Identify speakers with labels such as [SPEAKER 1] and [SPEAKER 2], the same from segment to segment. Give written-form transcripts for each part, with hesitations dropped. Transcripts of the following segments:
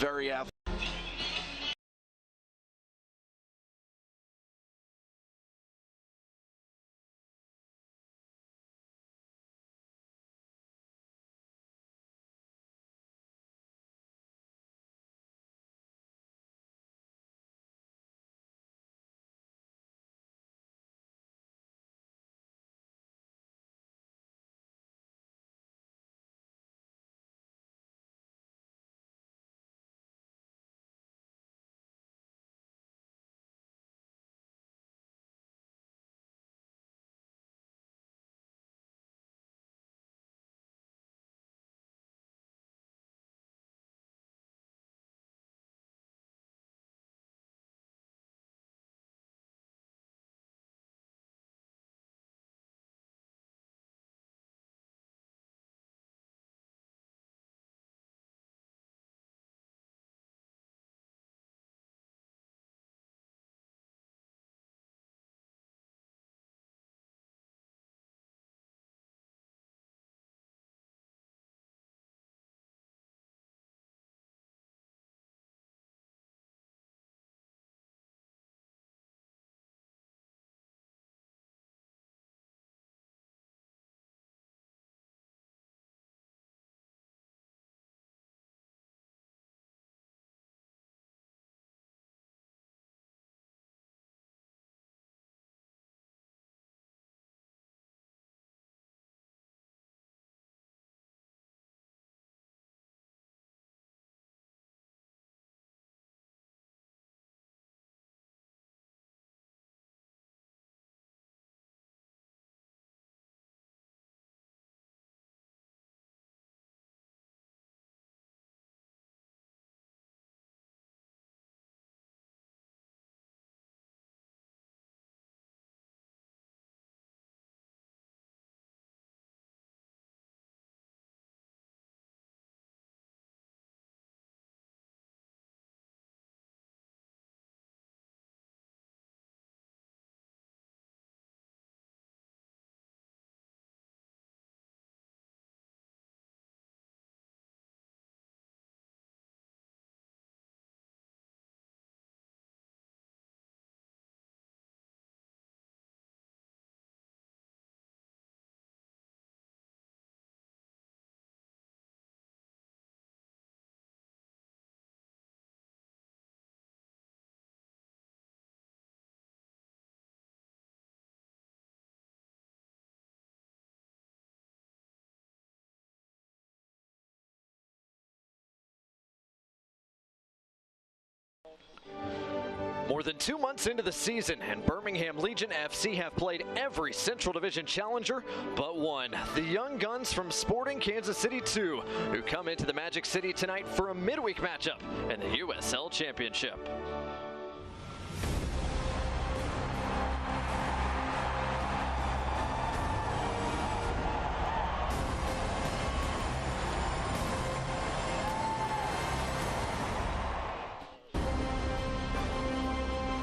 [SPEAKER 1] very athletic.
[SPEAKER 2] More than 2 months into the season, and Birmingham Legion FC have played every Central Division challenger but one. The Young Guns from Sporting Kansas City 2, who come into the Magic City tonight for a midweek matchup in the USL Championship.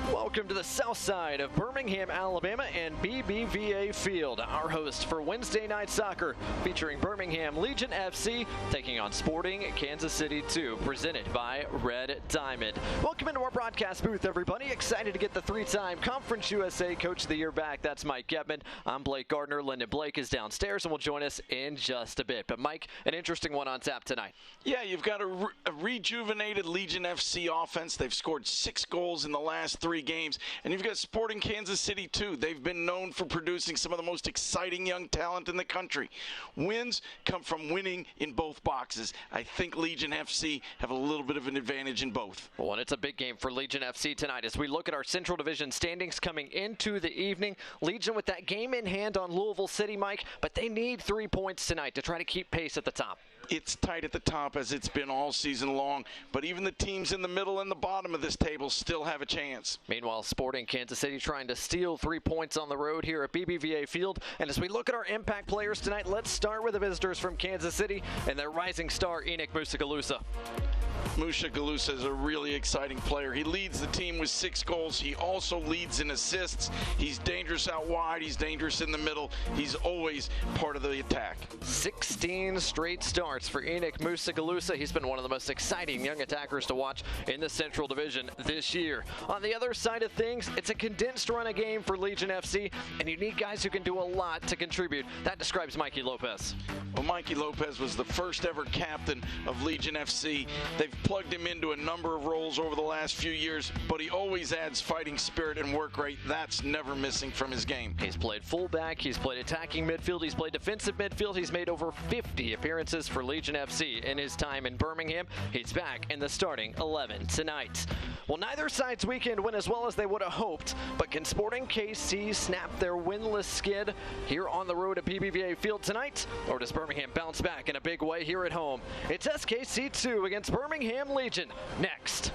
[SPEAKER 2] Welcome to the south side of Birmingham, Alabama and BBVA Field. Our host for Wednesday Night Soccer, featuring Birmingham Legion FC taking on Sporting Kansas City 2, presented by Red Diamond. Welcome into our broadcast booth, everybody. Excited to get the three-time Conference USA Coach of the Year back. That's Mike Getman. I'm Blake Gardner. Lyndon Blake is downstairs and will join us in just a bit. But Mike, an interesting one on tap tonight.
[SPEAKER 1] Yeah, you've got a rejuvenated Legion FC offense. They've scored 6 goals in the last 3 games. And you've got Sporting Kansas City, too. They've been known for producing some of the most exciting young talent in the country. Wins come from winning in both boxes. I think Legion FC have a little bit of an advantage in both.
[SPEAKER 2] Well, and it's a big game for Legion FC tonight as we look at our Central Division standings coming into the evening. Legion with that game in hand on Louisville City, Mike, but they need 3 points tonight to try to keep pace at the top.
[SPEAKER 1] It's tight at the top as it's been all season long, but even the teams in the middle and the bottom of this table still have a chance.
[SPEAKER 2] Meanwhile, Sporting Kansas City trying to steal 3 points on the road here at BBVA Field. And as we look at our impact players tonight, let's start with the visitors from Kansas City and their rising star, Enoch Musakalusa.
[SPEAKER 1] Musha Galusa is a really exciting player. He leads the team with 6 goals. He also leads in assists. He's dangerous out wide. He's dangerous in the middle. He's always part of the attack.
[SPEAKER 2] 16 straight starts for Enoch Musha Galusa. He's been one of the most exciting young attackers to watch in the Central Division this year. On the other side of things, it's a condensed run of game for Legion FC, and you need guys who can do a lot to contribute. That describes Mikey Lopez.
[SPEAKER 1] Well, Mikey Lopez was the first ever captain of Legion FC. They've plugged him into a number of roles over the last few years, but he always adds fighting spirit and work rate. That's never missing from his game.
[SPEAKER 2] He's played fullback, he's played attacking midfield, he's played defensive midfield. He's made over 50 appearances for Legion FC in his time in Birmingham. He's back in the starting 11 tonight. Well, neither side's weekend went as well as they would have hoped, but can Sporting KC snap their winless skid here on the road at BBVA Field tonight? Or does Birmingham bounce back in a big way here at home? It's SKC 2 against Birmingham Legion next.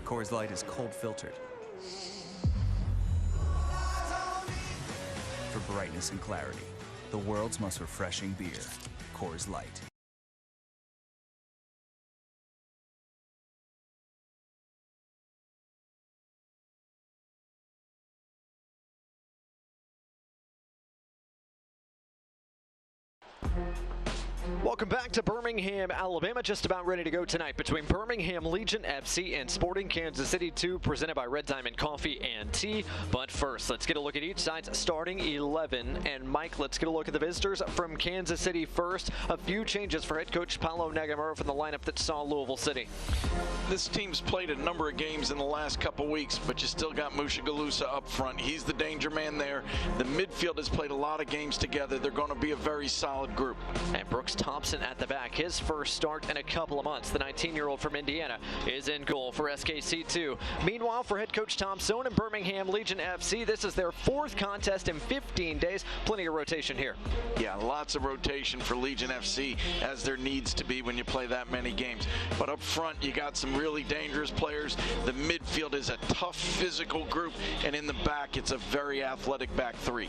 [SPEAKER 3] Coors Light is cold filtered for brightness and clarity. The world's most refreshing beer, Coors Light.
[SPEAKER 2] Welcome back to Birmingham, Alabama. Just about ready to go tonight between Birmingham Legion FC and Sporting Kansas City 2, presented by Red Diamond Coffee and Tea. But first, let's get a look at each side's starting 11. And Mike, let's get a look at the visitors from Kansas City first. A few changes for head coach Paulo Nagamura from the lineup that saw Louisville City.
[SPEAKER 1] This team's played a number of games in the last couple weeks, but you still got Musha Galusa up front. He's the danger man there. The midfield has played a lot of games together. They're going to be a very solid group.
[SPEAKER 2] And Brooks Thompson at the back, his first start in a couple of months. The 19-year-old from Indiana is in goal for SKC2. Meanwhile, for head coach Tom Stone and Birmingham Legion FC, this is their 4th contest in 15 days. Plenty of rotation here.
[SPEAKER 1] Yeah, lots of rotation for Legion FC, as there needs to be when you play that many games. But up front, you got some really dangerous players. The midfield is a tough physical group, and in the back, it's a very athletic back 3.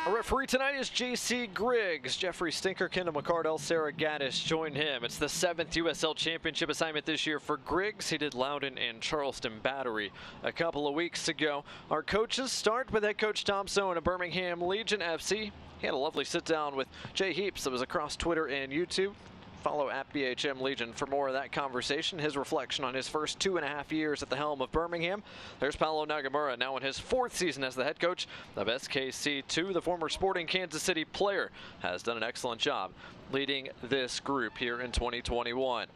[SPEAKER 2] Our referee tonight is J.C. Griggs. Jeffrey Stinker, Kendall McCardell, Sarah Gaddis join him. It's the 7th USL Championship assignment this year for Griggs. He did Loudon and Charleston Battery a couple of weeks ago. Our coaches start with head coach Tom Stone of Birmingham Legion FC. He had a lovely sit-down with Jay Heaps that was across Twitter and YouTube. Follow at BHM Legion for more of that conversation, his reflection on his first 2.5 years at the helm of Birmingham. There's Paulo Nagamura, now in his 4th season as the head coach of SKC2. The former Sporting Kansas City player has done an excellent job leading this group here in 2021.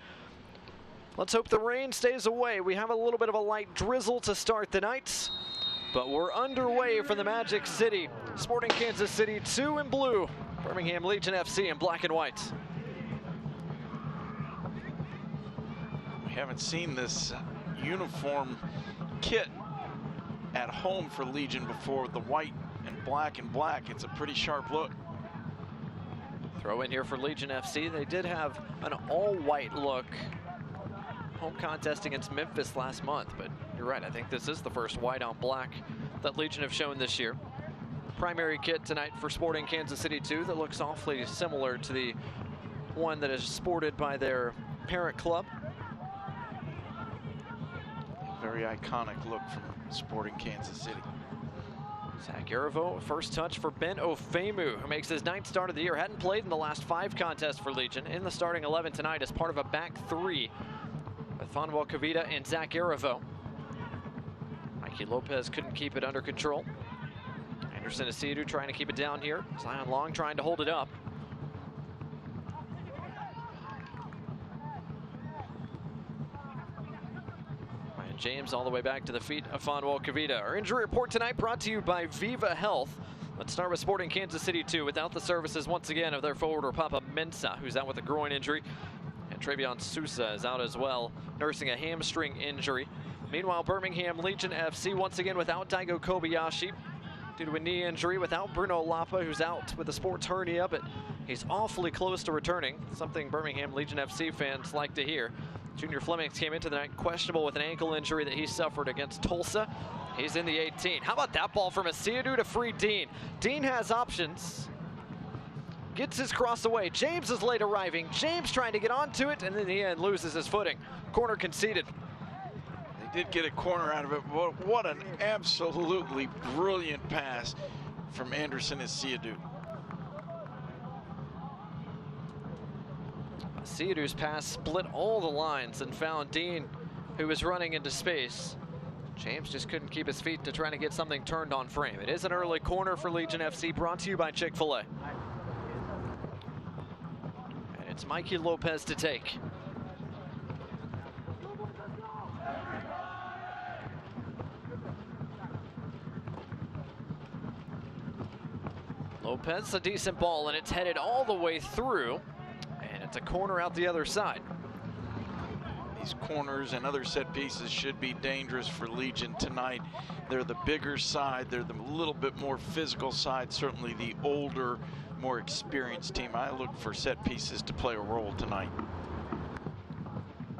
[SPEAKER 2] Let's hope the rain stays away. We have a little bit of a light drizzle to start the night, but we're underway from the Magic City. Sporting Kansas City 2 in blue, Birmingham Legion FC in black and white.
[SPEAKER 1] We haven't seen this uniform kit at home for Legion before, with the white and black and black. It's a pretty sharp look.
[SPEAKER 2] Throw in here for Legion FC. They did have an all-white look home contest against Memphis last month, but you're right, I think this is the first white on black that Legion have shown this year. Primary kit tonight for Sporting Kansas City 2 that looks awfully similar to the one that is sported by their parent club.
[SPEAKER 1] Very iconic look from Sporting Kansas City.
[SPEAKER 2] Zach Aravo, first touch for Ben Ofemu, who makes his 9th start of the year. Hadn't played in the last 5 contests for Legion. In the starting 11 tonight as part of a back 3 with Fanuel Kavita and Zach Aravo. Mikey Lopez couldn't keep it under control. Anderson Asidu trying to keep it down here. Zion Long trying to hold it up. Ryan James all the way back to the feet of Fonwell Kavita. Our injury report tonight brought to you by Viva Health. Let's start with Sporting Kansas City 2 without the services once again of their forwarder Papa Mensah, who's out with a groin injury. And Trevion Sousa is out as well, nursing a hamstring injury. Meanwhile, Birmingham Legion FC once again without Daigo Kobayashi due to a knee injury, without Bruno Lapa, who's out with a sports hernia, but he's awfully close to returning, something Birmingham Legion FC fans like to hear. Junior Flemings came into the night questionable with an ankle injury that he suffered against Tulsa. He's in the 18. How about that ball from Asiadu to free Dean? Dean has options. Gets his cross away. James is late arriving. James trying to get onto it, and in the end loses his footing. Corner conceded.
[SPEAKER 1] They did get a corner out of it. What an absolutely brilliant pass from Anderson Asiadu.
[SPEAKER 2] Asiadu's pass split all the lines and found Dean, who was running into space. James just couldn't keep his feet to try to get something turned on frame. It is an early corner for Legion FC, brought to you by Chick-fil-A. And it's Mikey Lopez to take. Lopez, a decent ball, and it's headed all the way through. And it's a corner out the other side.
[SPEAKER 1] These corners and other set pieces should be dangerous for Legion tonight. They're the bigger side. They're the little bit more physical side, certainly the older, more experienced team. I look for set pieces to play a role tonight.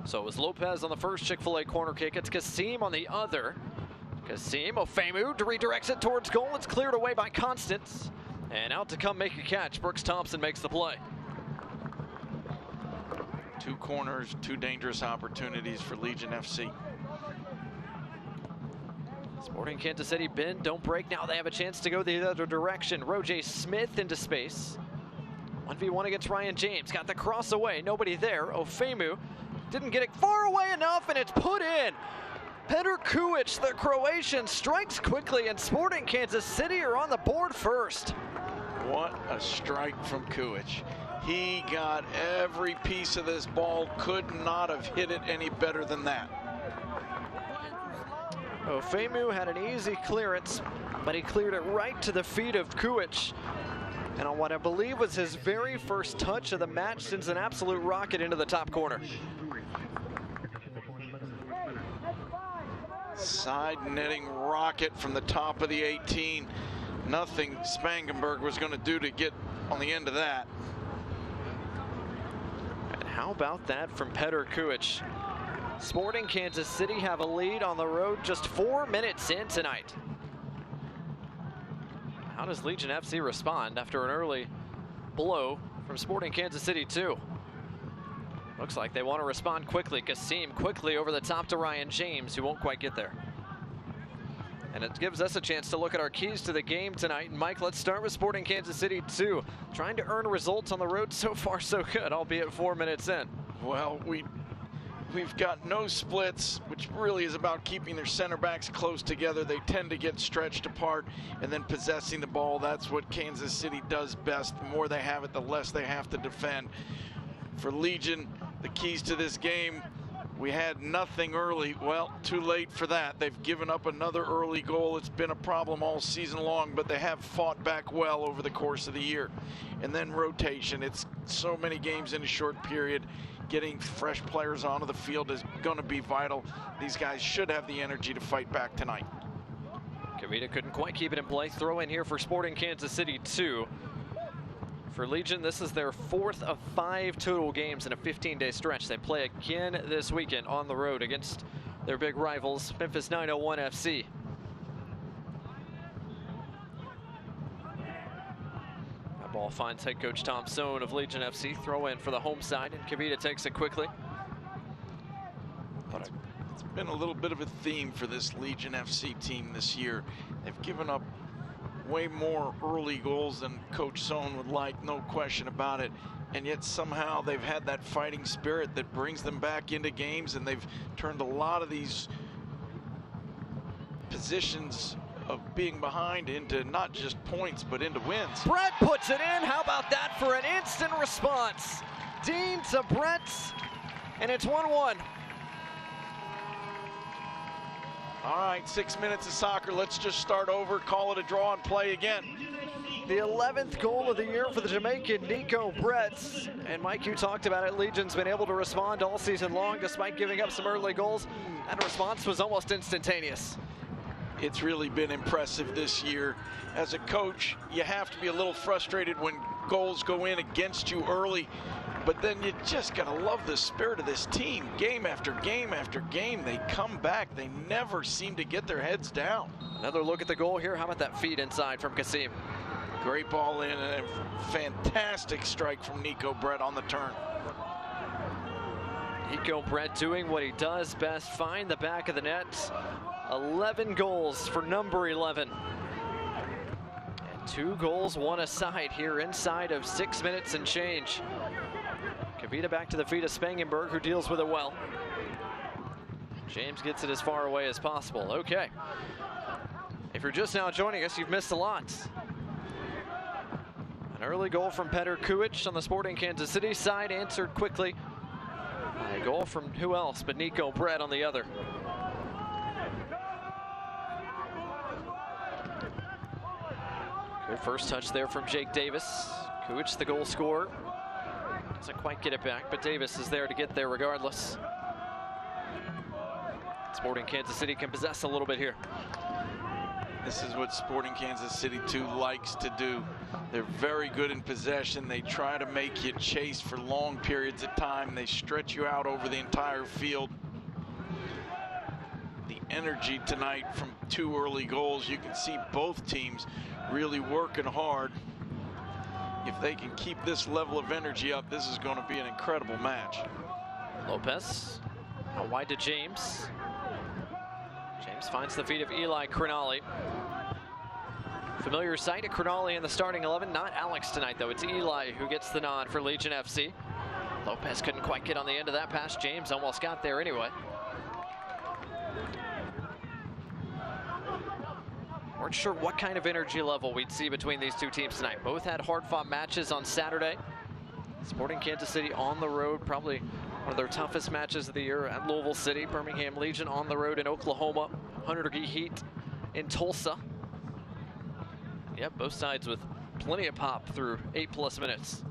[SPEAKER 2] So it was Lopez on the first Chick-fil-A corner kick. It's Kasim on the other. Kasim Ofemu redirects it towards goal. It's cleared away by Constance. And out to come make a catch. Brooks Thompson makes the play.
[SPEAKER 1] Two corners, two dangerous opportunities for Legion FC.
[SPEAKER 2] Sporting Kansas City bend, don't break. Now they have a chance to go the other direction. Roger Smith into space. 1v1 against Ryan James. Got the cross away. Nobody there. Ofemu didn't get it far away enough, and it's put in. Petr Kuic, the Croatian, strikes quickly, and Sporting Kansas City are on the board first.
[SPEAKER 1] What a strike from Kuic. He got every piece of this ball, could not have hit it any better than that.
[SPEAKER 2] Ofemu had an easy clearance, but he cleared it right to the feet of Kuic. And on what I believe was his very first touch of the match, sends an absolute rocket into the top corner.
[SPEAKER 1] Side netting rocket from the top of the 18. Nothing Spangenberg was going to do to get on the end of that.
[SPEAKER 2] And how about that from Petr Kuic? Sporting Kansas City have a lead on the road just 4 minutes in tonight. How does Legion FC respond after an early blow from Sporting Kansas City 2? Looks like they want to respond quickly. Kasim quickly over the top to Ryan James, who won't quite get there. And it gives us a chance to look at our keys to the game tonight. And Mike, let's start with Sporting Kansas City 2. Trying to earn results on the road. So far so good, albeit 4 minutes in.
[SPEAKER 1] Well, we've got no splits, which really is about keeping their center backs close together. They tend to get stretched apart, and then possessing the ball. That's what Kansas City does best. The more they have it, the less they have to defend. For Legion, the keys to this game, we had nothing early. Well, too late for that. They've given up another early goal. It's been a problem all season long, but they have fought back well over the course of the year. And then rotation. It's so many games in a short period. Getting fresh players onto the field is going to be vital. These guys should have the energy to fight back tonight.
[SPEAKER 2] Kavita couldn't quite keep it in play. Throw in here for Sporting Kansas City 2. For Legion, this is their 4th of 5 total games in a 15-day stretch. They play again this weekend on the road against their big rivals, Memphis 901 FC. That ball finds head coach Tom Sohn of Legion FC. Throw in for the home side, and Kavita takes it quickly.
[SPEAKER 1] But it's been a little bit of a theme for this Legion FC team this year. They've given up way more early goals than Coach Sohn would like, no question about it. And yet somehow they've had that fighting spirit that brings them back into games, and they've turned a lot of these positions of being behind into not just points, but into wins.
[SPEAKER 2] Brett puts it in. How about that for an instant response? Dean to Brett, and it's 1-1.
[SPEAKER 1] All right, 6 minutes of soccer. Let's just start over, call it a draw, and play again.
[SPEAKER 2] The 11th goal of the year for the Jamaican Nico Brett. And Mike, you talked about it. Legion's been able to respond all season long despite giving up some early goals. That response was almost instantaneous.
[SPEAKER 1] It's really been impressive this year. As a coach, you have to be a little frustrated when goals go in against you early, but then you just gotta love the spirit of this team. Game after game after game, they come back. They never seem to get their heads down.
[SPEAKER 2] Another look at the goal here. How about that feed inside from Kasim?
[SPEAKER 1] Great ball in and a fantastic strike from Nico Brett on the turn.
[SPEAKER 2] Nico Brett doing what he does best, find the back of the net. 11 goals for number 11. And 2 goals, 1 aside here inside of 6 minutes and change. Kavita back to the feet of Spangenberg, who deals with it well. James gets it as far away as possible. Okay. If you're just now joining us, you've missed a lot. An early goal from Petr Kuic on the Sporting Kansas City side, answered quickly. A goal from who else but Nico Brett on the other. Good first touch there from Jake Davis. Kuic, the goal scorer. Doesn't quite get it back, but Davis is there to get there regardless. Sporting Kansas City can possess a little bit here.
[SPEAKER 1] This is what Sporting Kansas City 2 likes to do. They're very good in possession. They try to make you chase for long periods of time. They stretch you out over the entire field. The energy tonight from 2 early goals, you can see both teams really working hard. If they can keep this level of energy up, this is going to be an incredible match.
[SPEAKER 2] Lopez, out wide to James. James finds the feet of Eli Crinali. Familiar sight at Crinali in the starting 11. Not Alex tonight, though. It's Eli who gets the nod for Legion FC. Lopez couldn't quite get on the end of that pass. James almost got there anyway. Weren't sure what kind of energy level we'd see between these two teams tonight. Both had hard-fought matches on Saturday. Sporting Kansas City on the road, probably one of their toughest matches of the year at Louisville City. Birmingham Legion on the road in Oklahoma. 100-degree heat in Tulsa. Yep, both sides with plenty of pop through 8+ minutes.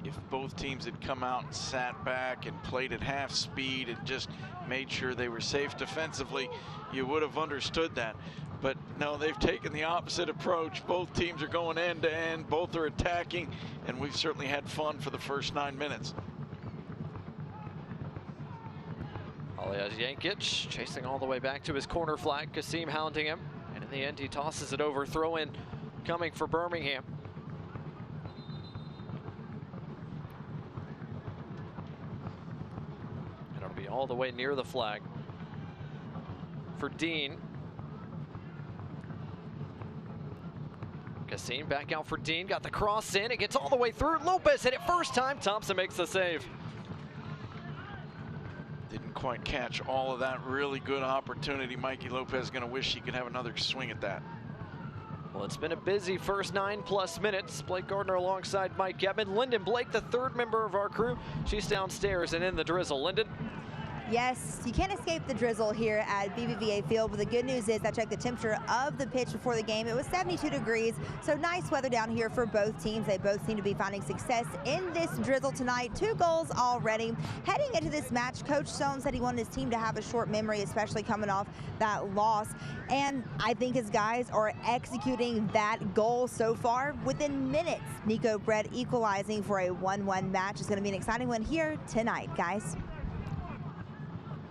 [SPEAKER 1] If both teams had come out and sat back and played at half speed and just made sure they were safe defensively, you would have understood that. But no, they've taken the opposite approach. Both teams are going end to end, both are attacking, and we've certainly had fun for the first 9 minutes.
[SPEAKER 2] Aliyah Yankic chasing all the way back to his corner flag. Kasim hounding him, and in the end he tosses it over. Throw in coming for Birmingham. And it'll be all the way near the flag for Dean. Kasim back out for Dean, got the cross in, it gets all the way through. Lopez hit it first time, Thompson makes the save.
[SPEAKER 1] Didn't quite catch all of that really good opportunity. Mikey Lopez is going to wish he could have another swing at that.
[SPEAKER 2] Well, it's been a busy first 9+ minutes. Blake Gardner alongside Mike Gebman. Lyndon Blake, the 3rd member of our crew. She's downstairs and in the drizzle. Lyndon?
[SPEAKER 4] Yes, you can't escape the drizzle here at BBVA Field, but the good news is I checked the temperature of the pitch before the game. It was 72 degrees, so nice weather down here for both teams. They both seem to be finding success in this drizzle tonight. 2 goals already. Heading into this match, Coach Stone said he wanted his team to have a short memory, especially coming off that loss. And I think his guys are executing that goal so far within minutes. Nico Brett equalizing for a 1-1 match. It's going to be an exciting one here tonight, guys.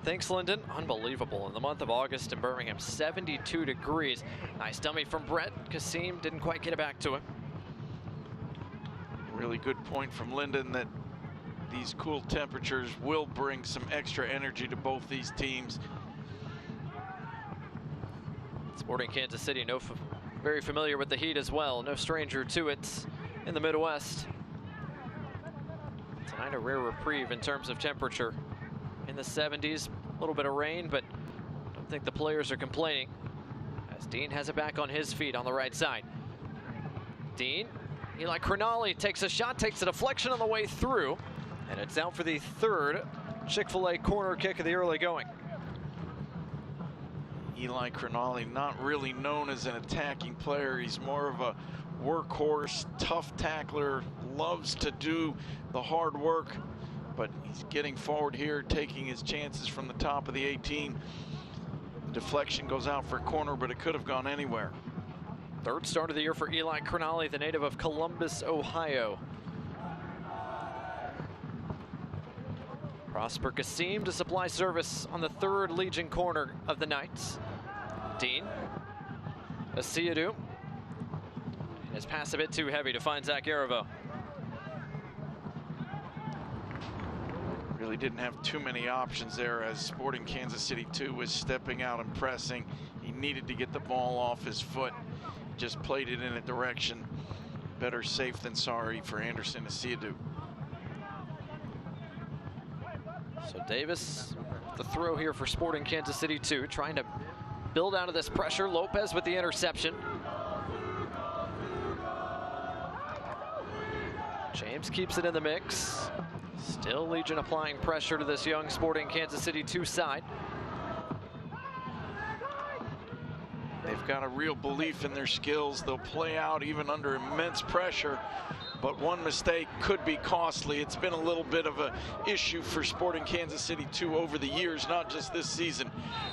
[SPEAKER 2] Thanks, Lyndon. Unbelievable. In the month of August in Birmingham, 72 degrees. Nice dummy from Brett. Kasim didn't quite get it back to him.
[SPEAKER 1] Really good point from Lyndon that these cool temperatures will bring some extra energy to both these teams.
[SPEAKER 2] Sporting Kansas City, very familiar with the heat as well. No stranger to it in the Midwest. Tonight a rare reprieve in terms of temperature. In the 70s, a little bit of rain, but no don't think the players are complaining, as Dean has it back on his feet on the right side. Dean, Eli Crognale takes a shot, takes a deflection on the way through, and it's out for the third Chick-fil-A corner kick of the early going.
[SPEAKER 1] Eli Crognale, not really known as an attacking player. He's more of a workhorse, tough tackler, loves to do the hard work, but he's getting forward here, taking his chances from the top of the 18. Deflection goes out for a corner, but it could have gone anywhere.
[SPEAKER 2] Third start of the year for Eli Crognale, the native of Columbus, Ohio. Prosper Kassim to supply service on the third Legion corner of the night. Dean, Asiadu. His pass a bit too heavy to find Zach Yarivo.
[SPEAKER 1] Really didn't have too many options there as Sporting Kansas City 2 was stepping out and pressing. He needed to get the ball off his foot. Just played it in a direction. Better safe than sorry for Anderson Asiadu.
[SPEAKER 2] So Davis, the throw here for Sporting Kansas City 2, trying to build out of this pressure. Lopez with the interception. James keeps it in the mix. Still Legion applying pressure to this young Sporting Kansas City 2 side.
[SPEAKER 1] They've got a real belief in their skills. They'll play out even under immense pressure, but one mistake could be costly. It's been a little bit of an issue for Sporting Kansas City 2 over the years, not just this season,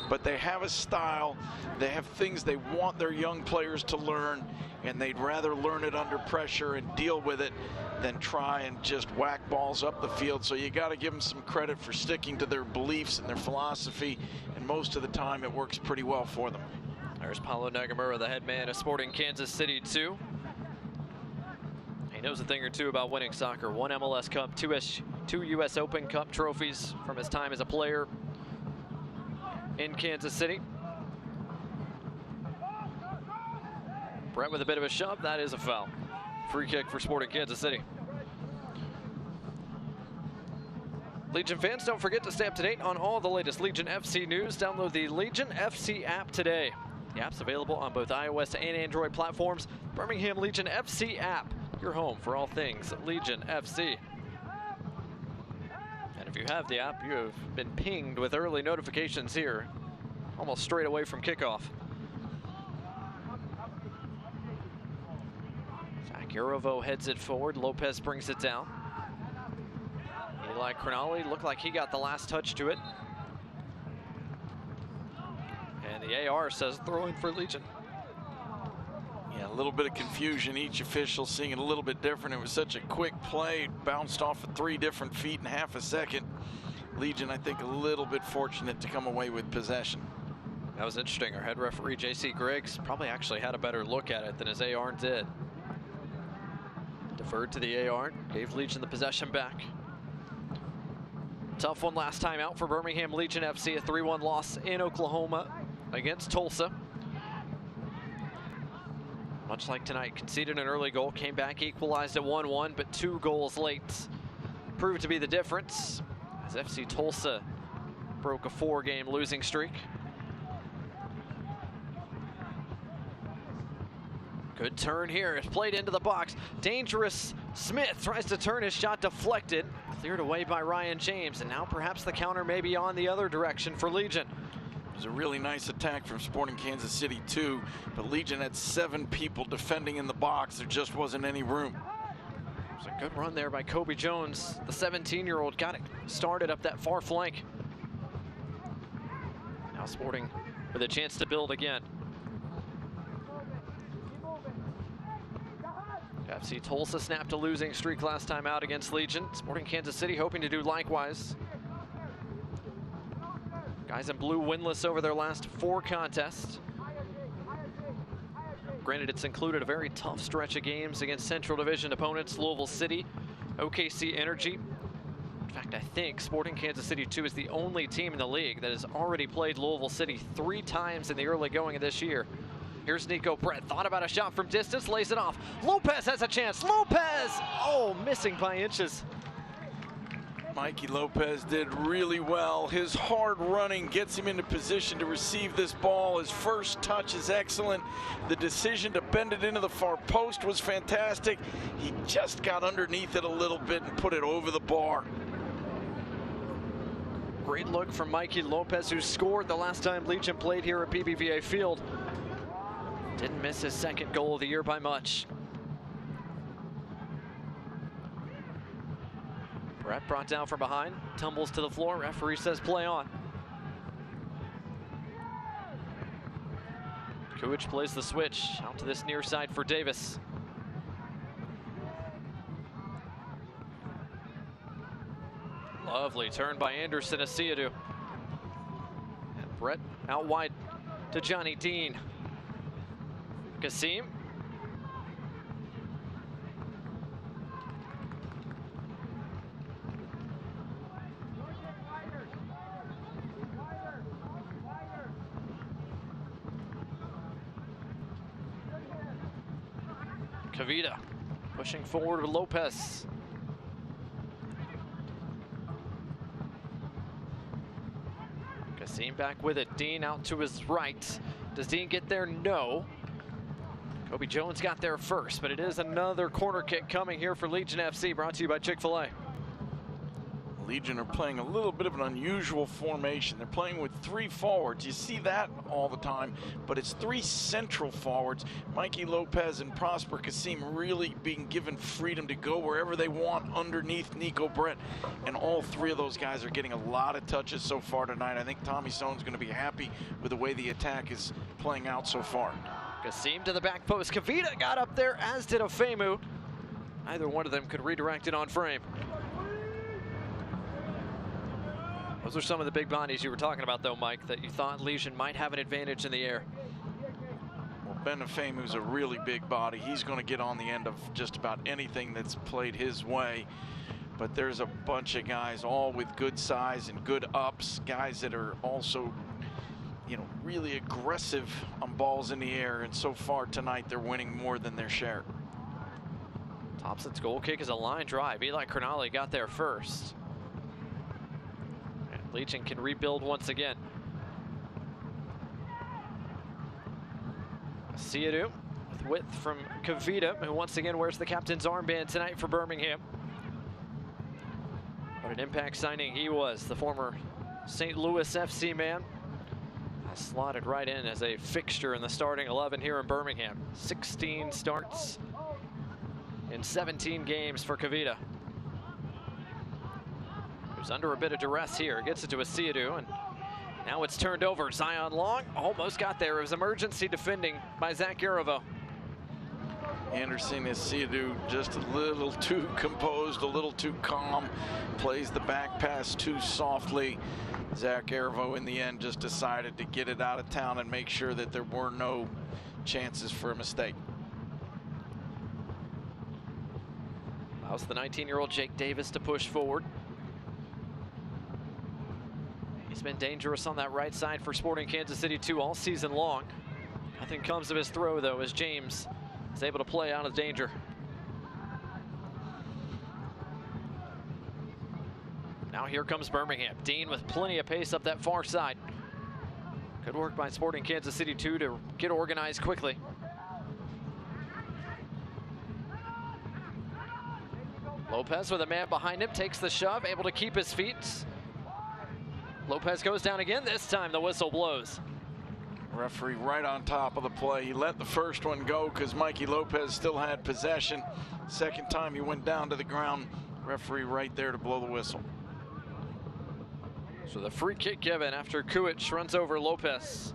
[SPEAKER 1] but they have a style. They have things they want their young players to learn, and they'd rather learn it under pressure and deal with it than try and just whack balls up the field. So you got to give them some credit for sticking to their beliefs and their philosophy, and most of the time it works pretty well for them.
[SPEAKER 2] There's Paulo Nagamura, the head man of Sporting Kansas City 2. He knows a thing or two about winning soccer. 1 MLS Cup, 2 U.S. Open Cup trophies from his time as a player in Kansas City. Brett with a bit of a shove. That is a foul. Free kick for Sporting Kansas City. Legion fans, don't forget to stay up to date on all the latest Legion FC news. Download the Legion FC app today. The app's available on both iOS and Android platforms. Birmingham Legion FC app, your home for all things Legion FC. And if you have the app, you have been pinged with early notifications here, almost straight away from kickoff. Zach Yarivo heads it forward. Lopez brings it down. Eli Crognale looked like he got the last touch to it. And the AR says throwing for Legion.
[SPEAKER 1] Yeah, a little bit of confusion. Each official seeing it a little bit different. It was such a quick play. It bounced off of 3 different feet in half a second. Legion, I think, a little bit fortunate to come away with possession.
[SPEAKER 2] That was interesting. Our head referee, J.C. Griggs, probably actually had a better look at it than his AR did. Deferred to the AR, gave Legion the possession back. Tough one last time out for Birmingham Legion FC, a 3-1 loss in Oklahoma against Tulsa. Much like tonight, conceded an early goal, came back, equalized at 1-1, but 2 goals late proved to be the difference as FC Tulsa broke a 4-game losing streak. Good turn here, it's played into the box. Dangerous Smith tries to turn his shot, deflected, cleared away by Ryan James, and now perhaps the counter may be on the other direction for Legion.
[SPEAKER 1] It was a really nice attack from Sporting Kansas City 2, but Legion had 7 people defending in the box. There just wasn't any room.
[SPEAKER 2] It was a good run there by Kobe Jones. The 17-year-old got it started up that far flank. Now Sporting with a chance to build again. FC Tulsa snapped a losing streak last time out against Legion. Sporting Kansas City hoping to do likewise. Guys in blue winless over their last 4 contests. Granted, it's included a very tough stretch of games against Central Division opponents, Louisville City, OKC Energy. In fact, I think Sporting Kansas City 2 is the only team in the league that has already played Louisville City 3 times in the early going of this year. Here's Nico Brett, thought about a shot from distance, lays it off. Lopez has a chance, Lopez! Oh, missing by inches.
[SPEAKER 1] Mikey Lopez did really well. His hard running gets him into position to receive this ball. His first touch is excellent. The decision to bend it into the far post was fantastic. He just got underneath it a little bit and put it over the bar.
[SPEAKER 2] Great look from Mikey Lopez, who scored the last time Legion played here at BBVA Field. Didn't miss his second goal of the year by much. Brett brought down from behind, tumbles to the floor. Referee says play on. Kuich plays the switch out to this near side for Davis. Lovely turn by Anderson Asiadu. And Brett out wide to Johnny Dean. Kasim. Kavita pushing forward with Lopez. Kasim back with it. Dean out to his right. Does Dean get there? No. Kobe Jones got there first, but it is another corner kick coming here for Legion FC, brought to you by Chick-fil-A.
[SPEAKER 1] Legion are playing a little bit of an unusual formation. They're playing with 3 forwards. You see that all the time, but it's 3 central forwards. Mikey Lopez and Prosper Kasim really being given freedom to go wherever they want underneath Nico Brett. And all 3 of those guys are getting a lot of touches so far tonight. I think Tommy Sone's going to be happy with the way the attack is playing out so far.
[SPEAKER 2] Kasim to the back post. Kavita got up there, as did Ofemu. Either one of them could redirect it on frame. Those are some of the big bodies you were talking about, though, Mike, that you thought Legion might have an advantage in the air.
[SPEAKER 1] Well, Ben Ofemu's a really big body. He's going to get on the end of just about anything that's played his way. But there's a bunch of guys, all with good size and good ups, guys that are also, you know, really aggressive on balls in the air. And so far tonight, they're winning more than their share.
[SPEAKER 2] Thompson's goal kick is a line drive. Eli Crognale got there first. Legion can rebuild once again. Asiadu with width from Kavita, who once again wears the captain's armband tonight for Birmingham. What an impact signing he was, the former St. Louis FC man. Slotted right in as a fixture in the starting 11 here in Birmingham. 16 starts in 17 games for Kavita. Who's under a bit of duress here. Gets it to Asiadu, and now it's turned over. Zion Long almost got there. It was emergency defending by Zach Garavo.
[SPEAKER 1] Anderson Asiadu just a little too composed, a little too calm. Plays the back pass too softly. Zach Garavo in the end just decided to get it out of town and make sure that there were no chances for a mistake.
[SPEAKER 2] Allows the 19-year-old Jake Davis to push forward. He's been dangerous on that right side for Sporting Kansas City 2 all season long. Nothing comes of his throw, though, as James is able to play out of danger. Now here comes Birmingham. Dean with plenty of pace up that far side. Good work by Sporting Kansas City 2 to get organized quickly. Lopez with a man behind him, takes the shove, able to keep his feet. Lopez goes down again. This time the whistle blows.
[SPEAKER 1] Referee right on top of the play. He let the first one go because Mikey Lopez still had possession. Second time he went down to the ground. Referee right there to blow the whistle.
[SPEAKER 2] So the free kick given after Kuich runs over Lopez.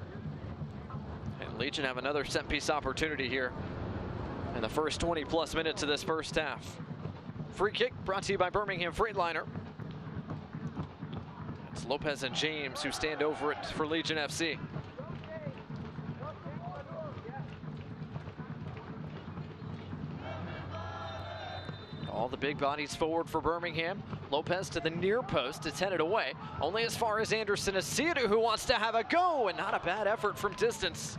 [SPEAKER 2] And Legion have another set piece opportunity here in the first 20+ minutes of this first half. Free kick brought to you by Birmingham Freightliner. It's Lopez and James who stand over it for Legion FC. All the big bodies forward for Birmingham. Lopez to the near post. It's headed away. Only as far as Anderson Asiadu, who wants to have a go, and not a bad effort from distance.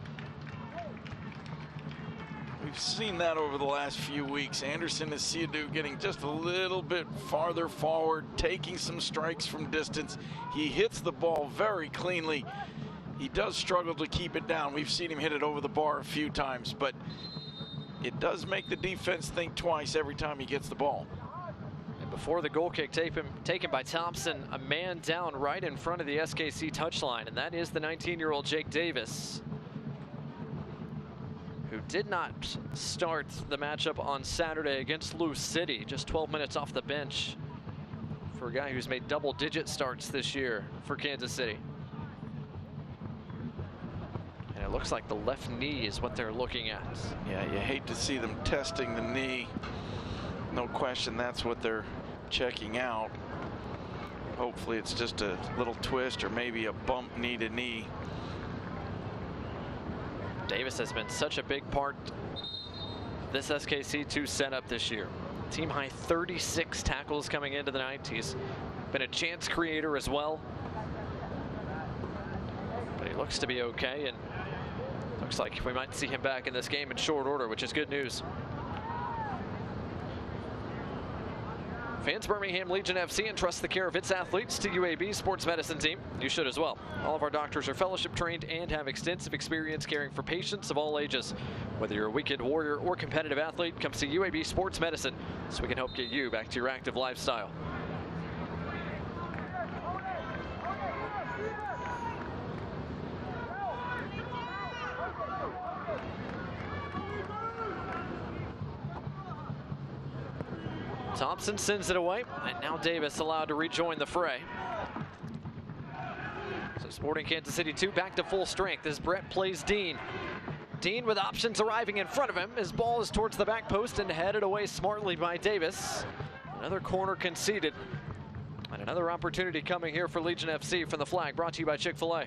[SPEAKER 1] We've seen that over the last few weeks. Anderson Asiadu getting just a little bit farther forward, taking some strikes from distance. He hits the ball very cleanly. He does struggle to keep it down. We've seen him hit it over the bar a few times, but it does make the defense think twice every time he gets the ball.
[SPEAKER 2] And before the goal kick taken by Thompson, a man down right in front of the SKC touchline, and that is the 19-year-old Jake Davis, who did not start the matchup on Saturday against Lou City, just 12 minutes off the bench for a guy who's made double-digit starts this year for Kansas City. And it looks like the left knee is what they're looking at.
[SPEAKER 1] Yeah, you hate to see them testing the knee. No question that's what they're checking out. Hopefully it's just a little twist or maybe a bump knee to knee.
[SPEAKER 2] Davis has been such a big part of this SKC2 setup this year. Team high 36 tackles coming into the night. He's been a chance creator as well. But he looks to be okay, and looks like we might see him back in this game in short order, which is good news. Fans, Birmingham Legion FC entrusts the care of its athletes to UAB Sports Medicine Team. You should as well. All of our doctors are fellowship trained and have extensive experience caring for patients of all ages. Whether you're a weekend warrior or competitive athlete, come see UAB Sports Medicine so we can help get you back to your active lifestyle. Thompson sends it away, and now Davis allowed to rejoin the fray. So Sporting Kansas City 2 back to full strength as Brett plays Dean. Dean with options arriving in front of him. His ball is towards the back post and headed away smartly by Davis. Another corner conceded. And another opportunity coming here for Legion FC from the flag, brought to you by Chick-fil-A.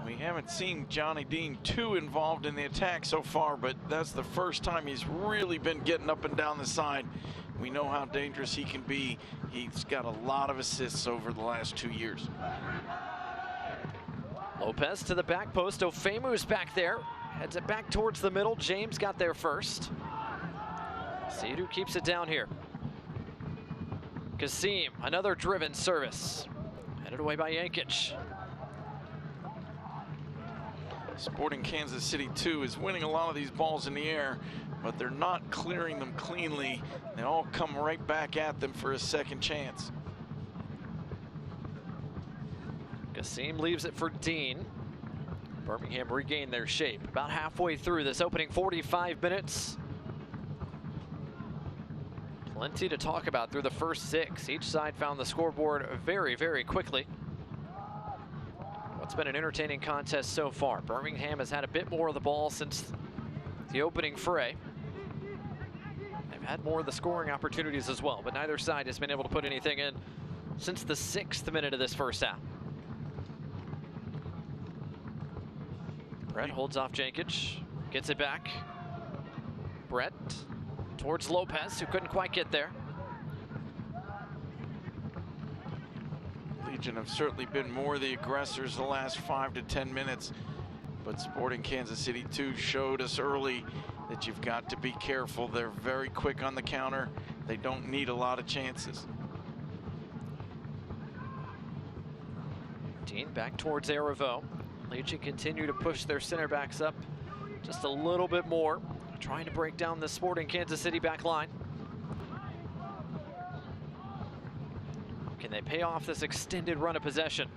[SPEAKER 1] We haven't seen Johnny Dean too involved in the attack so far, but that's the first time he's really been getting up and down the side. We know how dangerous he can be. He's got a lot of assists over the last 2 years.
[SPEAKER 2] Lopez to the back post. Ofemu's back there. Heads it back towards the middle. James got there first. Asiadu keeps it down here. Kasim, another driven service. Headed away by Yankic.
[SPEAKER 1] Sporting Kansas City 2 is winning a lot of these balls in the air, but they're not clearing them cleanly. They all come right back at them for a second chance.
[SPEAKER 2] Kasim leaves it for Dean. Birmingham regained their shape about halfway through this opening 45 minutes. Plenty to talk about through the first 6. Each side found the scoreboard very, very quickly. It's been an entertaining contest so far. Birmingham has had a bit more of the ball since the opening fray. They've had more of the scoring opportunities as well, but neither side has been able to put anything in since the 6th minute of this first half. Brett holds off Jankic, gets it back. Brett towards Lopez, who couldn't quite get there.
[SPEAKER 1] Legion have certainly been more the aggressors the last 5 to 10 minutes, but Sporting Kansas City 2 showed us early that you've got to be careful. They're very quick on the counter. They don't need a lot of chances.
[SPEAKER 2] Dean back towards Arivo. Legion continue to push their center backs up just a little bit more, trying to break down the Sporting Kansas City back line. Can they pay off this extended run of possession?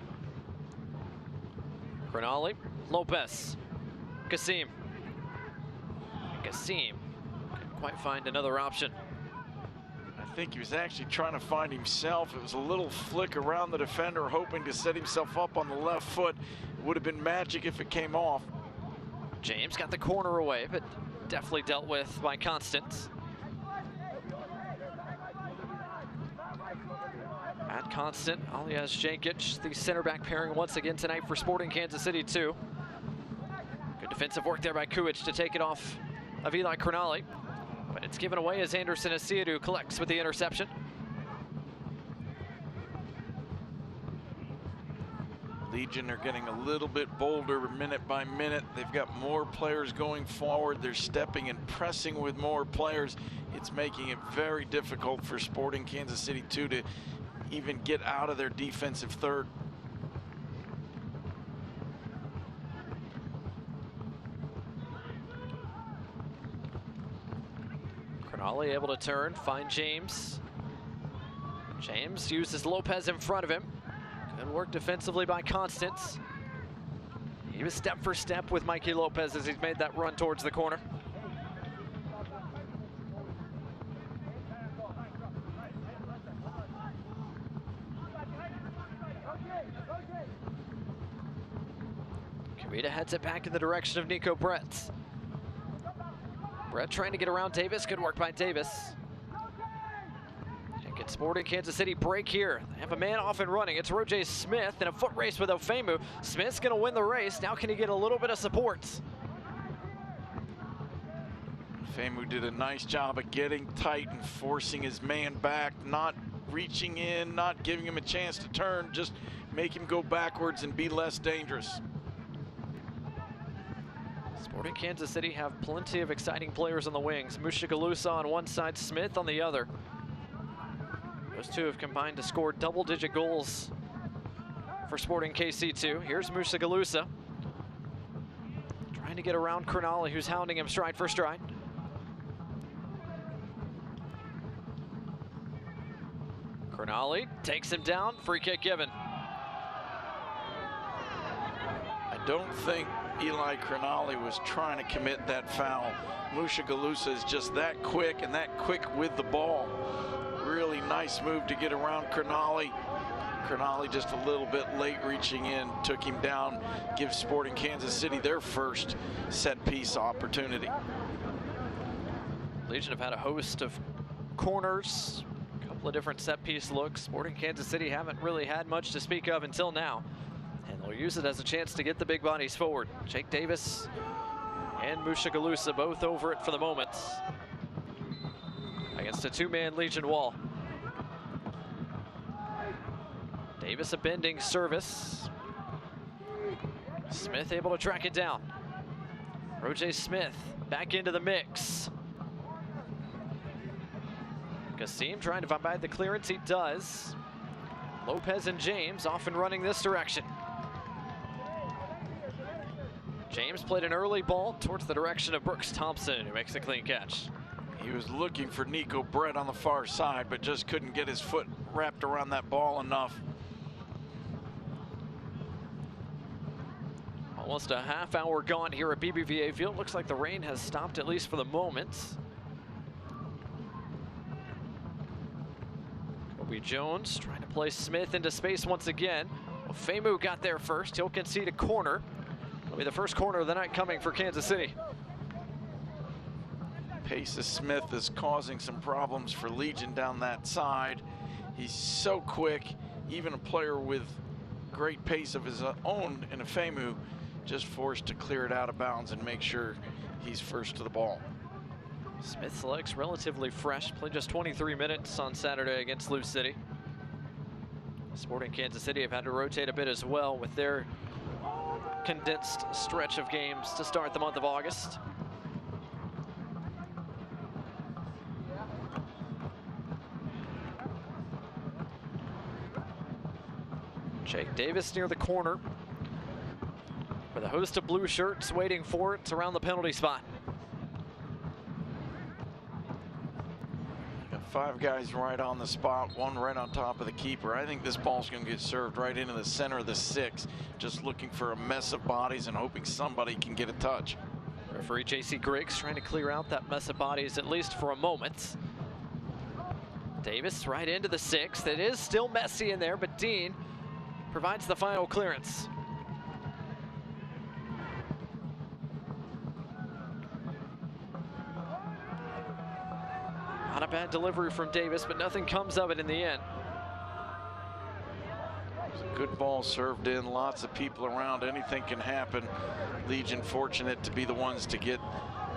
[SPEAKER 2] Cronali, Lopez, Kasim. Kasim couldn't quite find another option.
[SPEAKER 1] I think he was actually trying to find himself. It was a little flick around the defender, hoping to set himself up on the left foot. It would have been magic if it came off.
[SPEAKER 2] James got the corner away, but definitely dealt with by Constance. At Constant, alias Jankic, the center back pairing once again tonight for Sporting Kansas City 2. Good defensive work there by Kuic to take it off of Eli Cronali. But it's given away as Anderson Asiadu collects with the interception.
[SPEAKER 1] Legion are getting a little bit bolder minute by minute. They've got more players going forward. They're stepping and pressing with more players. It's making it very difficult for Sporting Kansas City 2 to even get out of their defensive third.
[SPEAKER 2] Cronali able to turn, find James. James uses Lopez in front of him. Good work defensively by Constance. He was step for step with Mikey Lopez as he's made that run towards the corner. Kavita heads it back in the direction of Nico Brett. Brett trying to get around Davis. Good work by Davis. And can Sporting Kansas City break here? They have a man off and running. It's Roger Smith in a foot race with Ofemu. Smith's going to win the race. Now can he get a little bit of support?
[SPEAKER 1] Ofemu did a nice job of getting tight and forcing his man back, not reaching in, not giving him a chance to turn, just make him go backwards and be less dangerous.
[SPEAKER 2] Sporting Kansas City have plenty of exciting players on the wings. Mushagalusa on one side, Smith on the other. Those two have combined to score double-digit goals for Sporting KC2. Here's Mushagalusa trying to get around Cronali, who's hounding him stride for stride. Cronali takes him down, free kick given.
[SPEAKER 1] I don't think Eli Cronali was trying to commit that foul. Mushagalusa is just that quick and that quick with the ball. Really nice move to get around Cronali. Cronali just a little bit late reaching in, took him down, gives Sporting Kansas City their first set piece opportunity.
[SPEAKER 2] Legion have had a host of corners, a couple of different set piece looks. Sporting Kansas City haven't really had much to speak of until now. And they'll use it as a chance to get the big bodies forward. Jake Davis and Mushagalusa both over it for the moment against a two-man Legion wall. Davis a bending service. Smith able to track it down. Roger Smith back into the mix. Kassim trying to provide the clearance, he does. Lopez and James off and running this direction. James played an early ball towards the direction of Brooks Thompson, who makes a clean catch.
[SPEAKER 1] He was looking for Nico Brett on the far side, but just couldn't get his foot wrapped around that ball enough.
[SPEAKER 2] Almost a half hour gone here at BBVA Field. Looks like the rain has stopped, at least for the moment. Kobe Jones trying to play Smith into space once again. Ofemu got there first. He'll concede a corner. It'll be the first corner of the night coming for Kansas City.
[SPEAKER 1] Pace of Smith is causing some problems for Legion down that side. He's so quick. Even a player with great pace of his own in Ofemu just forced to clear it out of bounds and make sure he's first to the ball.
[SPEAKER 2] Smith's legs relatively fresh. Played just 23 minutes on Saturday against Lou City. Sporting Kansas City have had to rotate a bit as well with their condensed stretch of games to start the month of August. Jake Davis near the corner with a host of blue shirts waiting for it around the penalty spot.
[SPEAKER 1] Got 5 guys right on the spot, 1 right on top of the keeper. I think this ball's going to get served right into the center of the 6, just looking for a mess of bodies and hoping somebody can get a touch.
[SPEAKER 2] Referee J.C. Griggs trying to clear out that mess of bodies at least for a moment. Davis right into the 6. It is still messy in there, but Dean provides the final clearance. Not a bad delivery from Davis, but nothing comes of it in the end.
[SPEAKER 1] Good ball served in, lots of people around, anything can happen. Legion fortunate to be the ones to get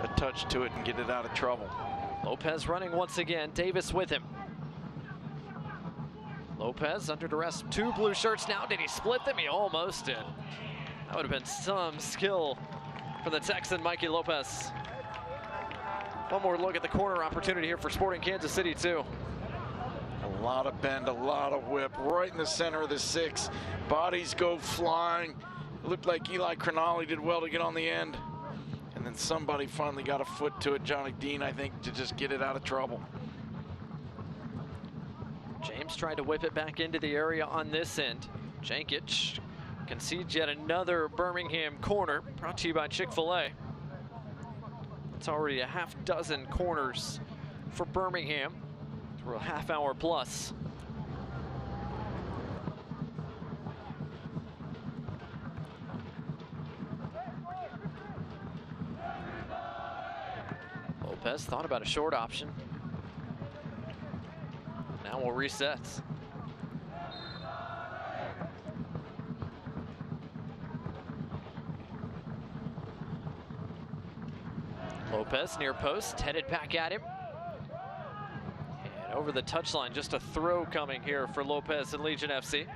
[SPEAKER 1] a touch to it and get it out of trouble.
[SPEAKER 2] Lopez running once again, Davis with him. Lopez under duress, 2 blue shirts now. Did he split them? He almost did. That would have been some skill for the Texan, Mikey Lopez. One more look at the corner opportunity here for Sporting Kansas City, too.
[SPEAKER 1] A lot of bend, a lot of whip, right in the center of the 6. Bodies go flying. It looked like Eli Cronali did well to get on the end. And then somebody finally got a foot to it, Johnny Dean, I think, to just get it out of trouble.
[SPEAKER 2] James tried to whip it back into the area on this end. Jankic concedes yet another Birmingham corner, brought to you by Chick-fil-A. It's already a half dozen corners for Birmingham through a half hour plus. Lopez thought about a short option. Now we'll reset. Lopez near post, headed back at him. And over the touchline, just a throw coming here for Lopez and Legion FC.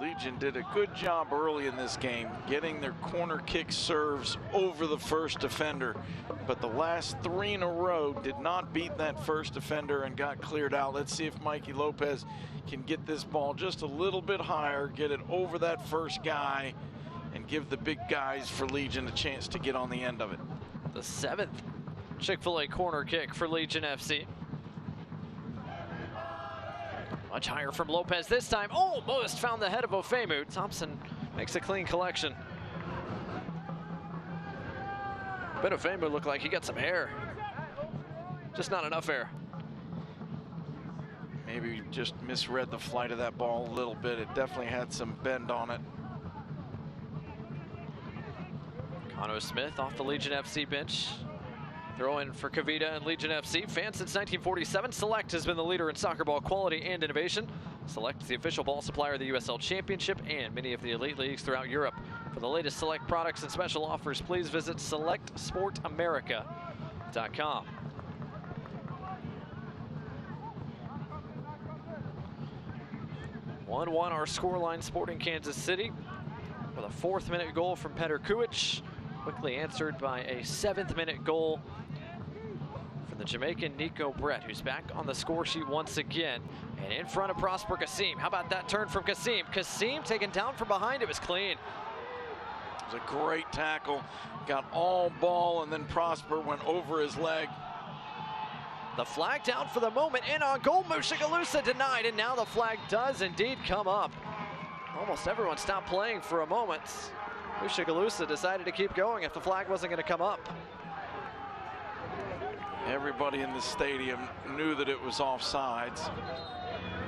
[SPEAKER 1] Legion did a good job early in this game, getting their corner kick serves over the first defender. But the last 3 in a row did not beat that first defender and got cleared out. Let's see if Mikey Lopez can get this ball just a little bit higher, get it over that first guy, and give the big guys for Legion a chance to get on the end of it.
[SPEAKER 2] The 7th Chick-fil-A corner kick for Legion FC. Much higher from Lopez this time. Almost found the head of Ofemu. Thompson makes a clean collection. But Ofemu looked like he got some air. Just not enough air.
[SPEAKER 1] Maybe just misread the flight of that ball a little bit. It definitely had some bend on it.
[SPEAKER 2] Cano Smith off the Legion FC bench. Throw in for Kavita and Legion FC. Fans since 1947, Select has been the leader in soccer ball quality and innovation. Select is the official ball supplier of the USL Championship and many of the elite leagues throughout Europe. For the latest Select products and special offers, please visit selectsportamerica.com. (1-1) our scoreline. Sporting Kansas City with a 4th-minute goal from Petr Kuic, quickly answered by a 7th-minute goal for the Jamaican Nico Brett, who's back on the score sheet once again. And in front of Prosper Kasim. How about that turn from Kasim? Kasim taken down from behind. It was clean.
[SPEAKER 1] It was a great tackle. Got all ball, and then Prosper went over his leg.
[SPEAKER 2] The flag down for the moment. In on goal. Mushagalusa denied, and now the flag does indeed come up. Almost everyone stopped playing for a moment. Mushagalusa decided to keep going if the flag wasn't going to come up.
[SPEAKER 1] Everybody in the stadium knew that it was offsides.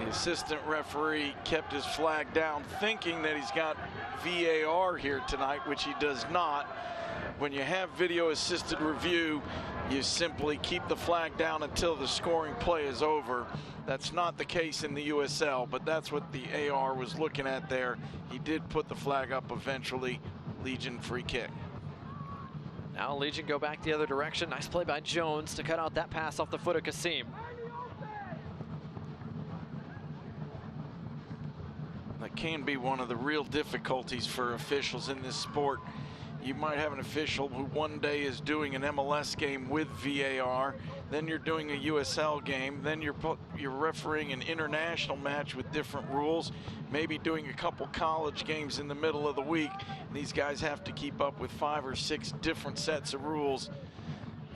[SPEAKER 1] The assistant referee kept his flag down, thinking that he's got VAR here tonight, which he does not. When you have video assisted review, you simply keep the flag down until the scoring play is over. That's not the case in the USL, but that's what the AR was looking at there. He did put the flag up eventually. Legion free kick.
[SPEAKER 2] Now Legion go back the other direction. Nice play by Jones to cut out that pass off the foot of Kasim.
[SPEAKER 1] That can be one of the real difficulties for officials in this sport. You might have an official who one day is doing an MLS game with VAR, then you're doing a USL game, then you're refereeing an international match with different rules, maybe doing a couple college games in the middle of the week. These guys have to keep up with 5 or 6 different sets of rules.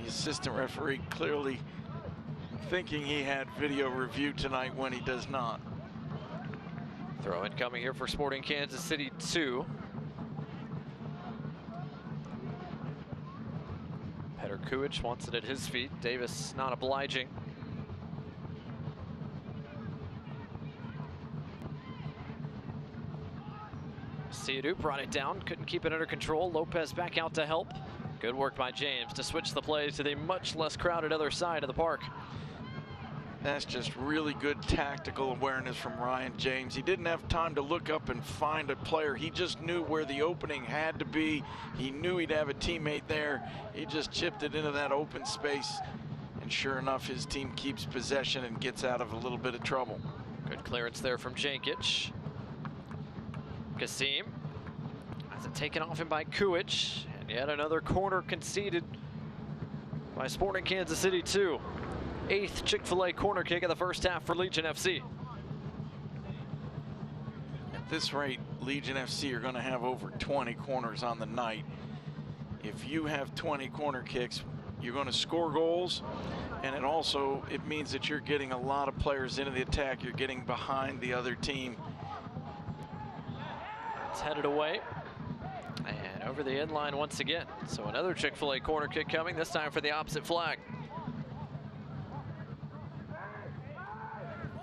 [SPEAKER 1] The assistant referee clearly thinking he had video review tonight when he does not.
[SPEAKER 2] Throw in coming here for Sporting Kansas City 2. Petr Kuic wants it at his feet. Davis not obliging. Siadu brought it down, couldn't keep it under control. Lopez back out to help. Good work by James to switch the play to the much less crowded other side of the park.
[SPEAKER 1] That's just really good tactical awareness from Ryan James. He didn't have time to look up and find a player. He just knew where the opening had to be. He knew he'd have a teammate there. He just chipped it into that open space and And sure enough, his team keeps possession and gets out of a little bit of trouble.
[SPEAKER 2] Good clearance there from Jankic. Kasim has it taken off him by Kuich. And yet another corner conceded by Sporting Kansas City 2. 8th Chick-fil-A corner kick of the first half for Legion FC.
[SPEAKER 1] At this rate, Legion FC are going to have over 20 corners on the night. If you have 20 corner kicks, you're going to score goals, and it means that you're getting a lot of players into the attack. You're getting behind the other team.
[SPEAKER 2] It's headed away and over the end line once again. So another Chick-fil-A corner kick coming, this time for the opposite flag.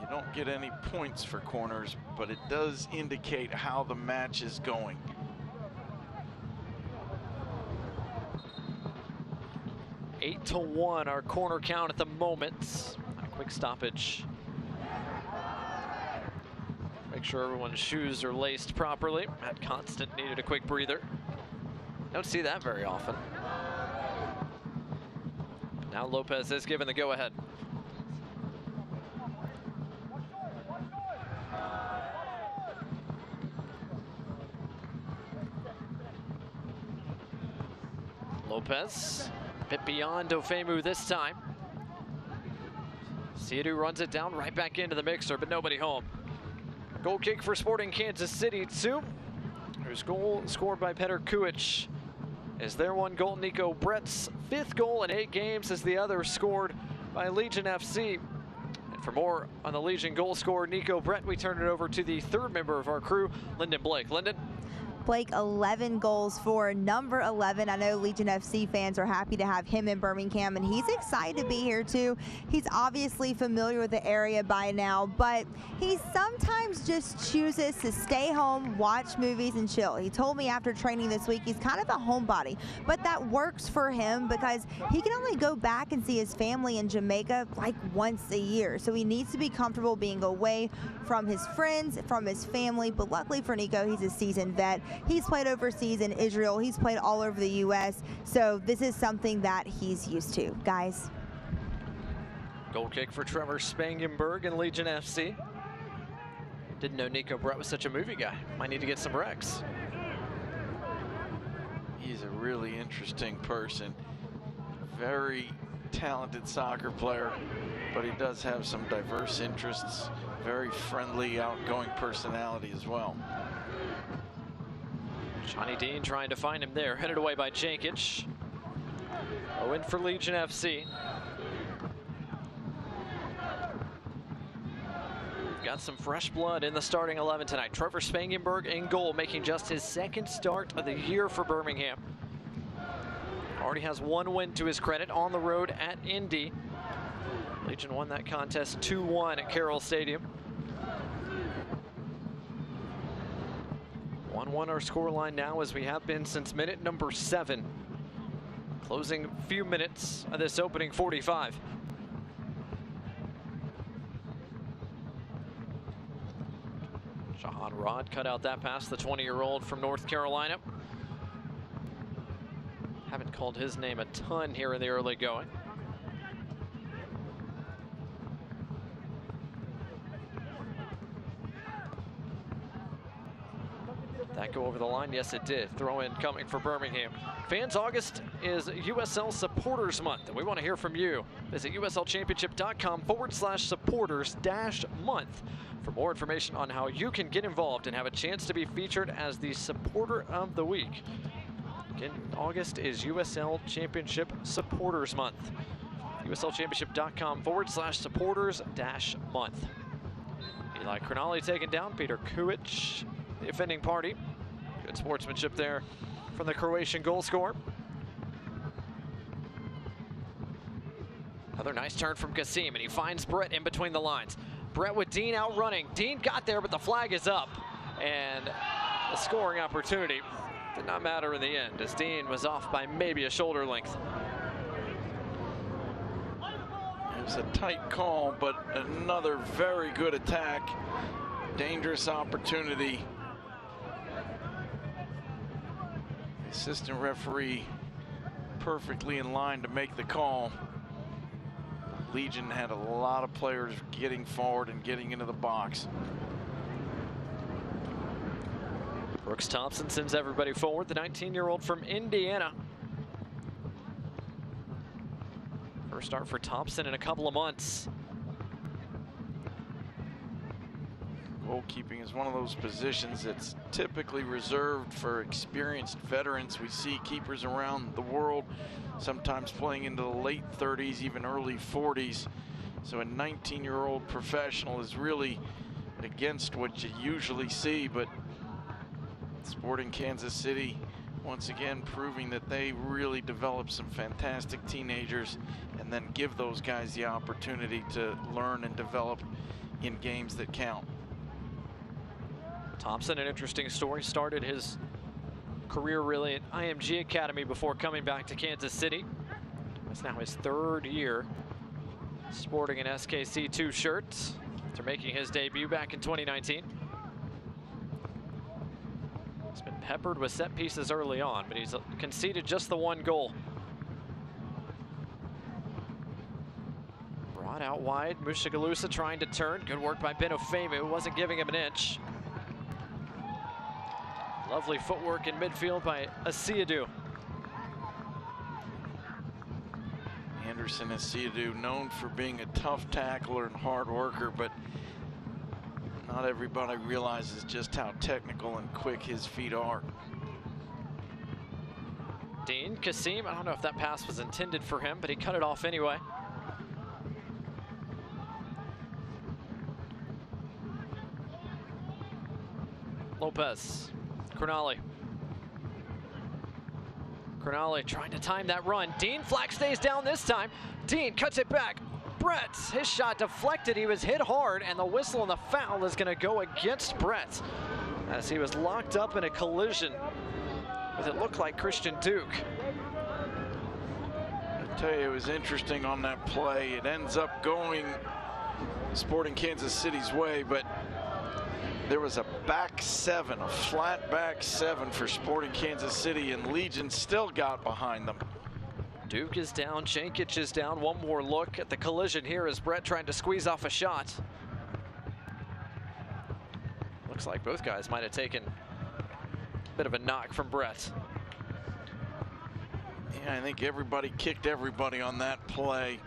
[SPEAKER 1] You don't get any points for corners, but it does indicate how the match is going.
[SPEAKER 2] Eight to 1, our corner count at the moment. A quick stoppage. Make sure everyone's shoes are laced properly. Matt Constant needed a quick breather. Don't see that very often. But now Lopez is given the go-ahead. Lopez, a bit beyond Ofemu this time. Siadu runs it down right back into the mixer, but nobody home. Goal kick for Sporting Kansas City 2. There's goal scored by Petr Kuich. Is their one goal Nico Brett's 5th goal in 8 games, as the other scored by Legion FC. And for more on the Legion goal scorer Nico Brett, we turn it over to the 3rd member of our crew, Lyndon Blake. Lyndon?
[SPEAKER 4] Blake, 11 goals for number 11. I know Legion FC fans are happy to have him in Birmingham, and he's excited to be here too. He's obviously familiar with the area by now, but he sometimes just chooses to stay home, watch movies, and chill. He told me after training this week he's kind of a homebody, but that works for him because he can only go back and see his family in Jamaica like once a year. So he needs to be comfortable being away from his friends, from his family, but luckily for Nico, he's a seasoned vet. He's played overseas in Israel. He's played all over the U.S. So this is something that he's used to, guys.
[SPEAKER 2] Goal kick for Trevor Spangenberg and Legion FC. Didn't know Nico Brett was such a movie guy. Might need to get some recs.
[SPEAKER 1] He's a really interesting person. Very talented soccer player, but he does have some diverse interests. Very friendly, outgoing personality as well.
[SPEAKER 2] Johnny Dean trying to find him there, headed away by Jankic. In for Legion FC. Got some fresh blood in the starting 11 tonight. Trevor Spangenberg in goal, making just his 2nd start of the year for Birmingham. Already has 1 win to his credit on the road at Indy. Legion won that contest 2-1 at Carroll Stadium. 1-1 our scoreline now, as we have been since minute number 7. Closing few minutes of this opening 45. Shahan Rod cut out that pass, the 20-year-old from North Carolina. Haven't called his name a ton here in the early going. That go over the line? Yes, it did. Throw in coming for Birmingham. Fans, August is USL Supporters Month, and we want to hear from you. Visit uslchampionship.com/supporters-month for more information on how you can get involved and have a chance to be featured as the Supporter of the Week. Again, August is USL Championship Supporters Month. uslchampionship.com/supporters-month. Eli Cronali taken down. Petr Kuich, the offending party. Good sportsmanship there from the Croatian goal scorer. Another nice turn from Kasim, and he finds Brett in between the lines. Brett with Dean outrunning. Dean got there, but the flag is up. And the scoring opportunity did not matter in the end, as Dean was off by maybe a shoulder length.
[SPEAKER 1] It was a tight call, but another very good attack. Dangerous opportunity. The assistant referee perfectly in line to make the call. Legion had a lot of players getting forward and getting into the box.
[SPEAKER 2] Brooks Thompson sends everybody forward, the 19-year-old from Indiana. First start for Thompson in a couple of months.
[SPEAKER 1] Goalkeeping is one of those positions that's typically reserved for experienced veterans. We see keepers around the world sometimes playing into the late 30s, even early 40s. So a 19-year-old professional is really against what you usually see, but Sporting Kansas City once again proving that they really develop some fantastic teenagers and then give those guys the opportunity to learn and develop in games that count.
[SPEAKER 2] Thompson, an interesting story, started his career really at IMG Academy before coming back to Kansas City. It's now his third year sporting an SKC2 shirt after making his debut back in 2019. He's been peppered with set pieces early on, but he's conceded just the one goal. Brought out wide, Mushagalusa trying to turn. Good work by Benofemu, wasn't giving him an inch. Lovely footwork in midfield by Asiadu.
[SPEAKER 1] Anderson Asiadu, known for being a tough tackler and hard worker, but not everybody realizes just how technical and quick his feet are.
[SPEAKER 2] Dean Kasim, I don't know if that pass was intended for him, but he cut it off anyway. Lopez. Crognale trying to time that run. Dean, flag stays down this time. Dean cuts it back. Brett, his shot deflected. He was hit hard, and the whistle and the foul is going to go against Brett as he was locked up in a collision with it looked like Christian Duke.
[SPEAKER 1] I tell you, it was interesting on that play. It ends up going Sporting Kansas City's way, but there was a back seven, a flat back seven for Sporting Kansas City, and Legion still got behind them.
[SPEAKER 2] Duke is down, Jankic is down. One more look at the collision here as Brett trying to squeeze off a shot. Looks like both guys might have taken a bit of a knock from Brett.
[SPEAKER 1] Yeah, I think everybody kicked everybody on that play.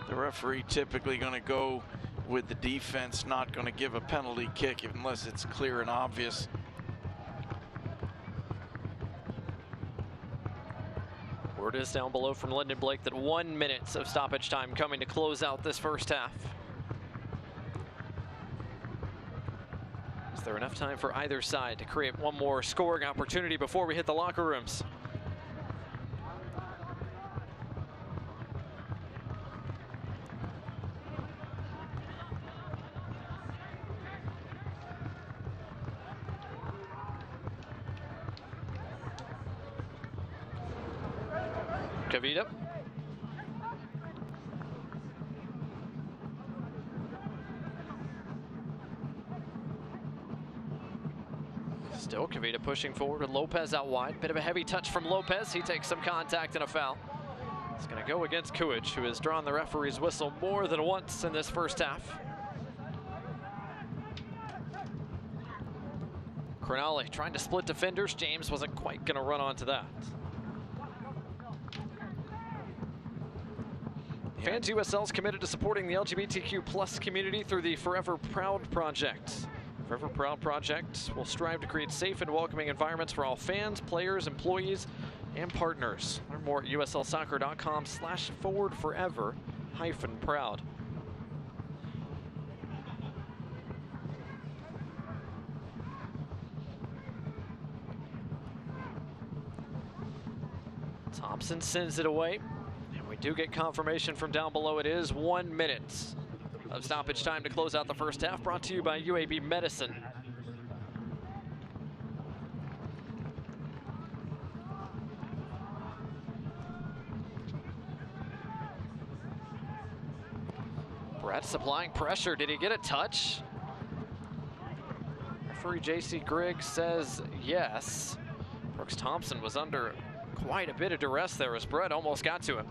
[SPEAKER 1] The referee typically going to go with the defense, not going to give a penalty kick unless it's clear and obvious.
[SPEAKER 2] Word is down below from Lyndon Blake that 1 minute of stoppage time coming to close out this first half. Is there enough time for either side to create one more scoring opportunity before we hit the locker rooms? Kavita. Still Kavita pushing forward with Lopez out wide. Bit of a heavy touch from Lopez. He takes some contact and a foul. It's going to go against Kuic, who has drawn the referee's whistle more than once in this first half. Crognale trying to split defenders. James wasn't quite going to run onto that. Fans USL is committed to supporting the LGBTQ+ community through the Forever Proud Project. Forever Proud Project will strive to create safe and welcoming environments for all fans, players, employees, and partners. Learn more at uslsoccer.com/forwardforever-proud. Thompson sends it away. We do get confirmation from down below. It is 1 minute of stoppage time to close out the first half, brought to you by UAB Medicine. Brett supplying pressure. Did he get a touch? Referee JC Griggs says yes. Brooks Thompson was under quite a bit of duress there as Brett almost got to him.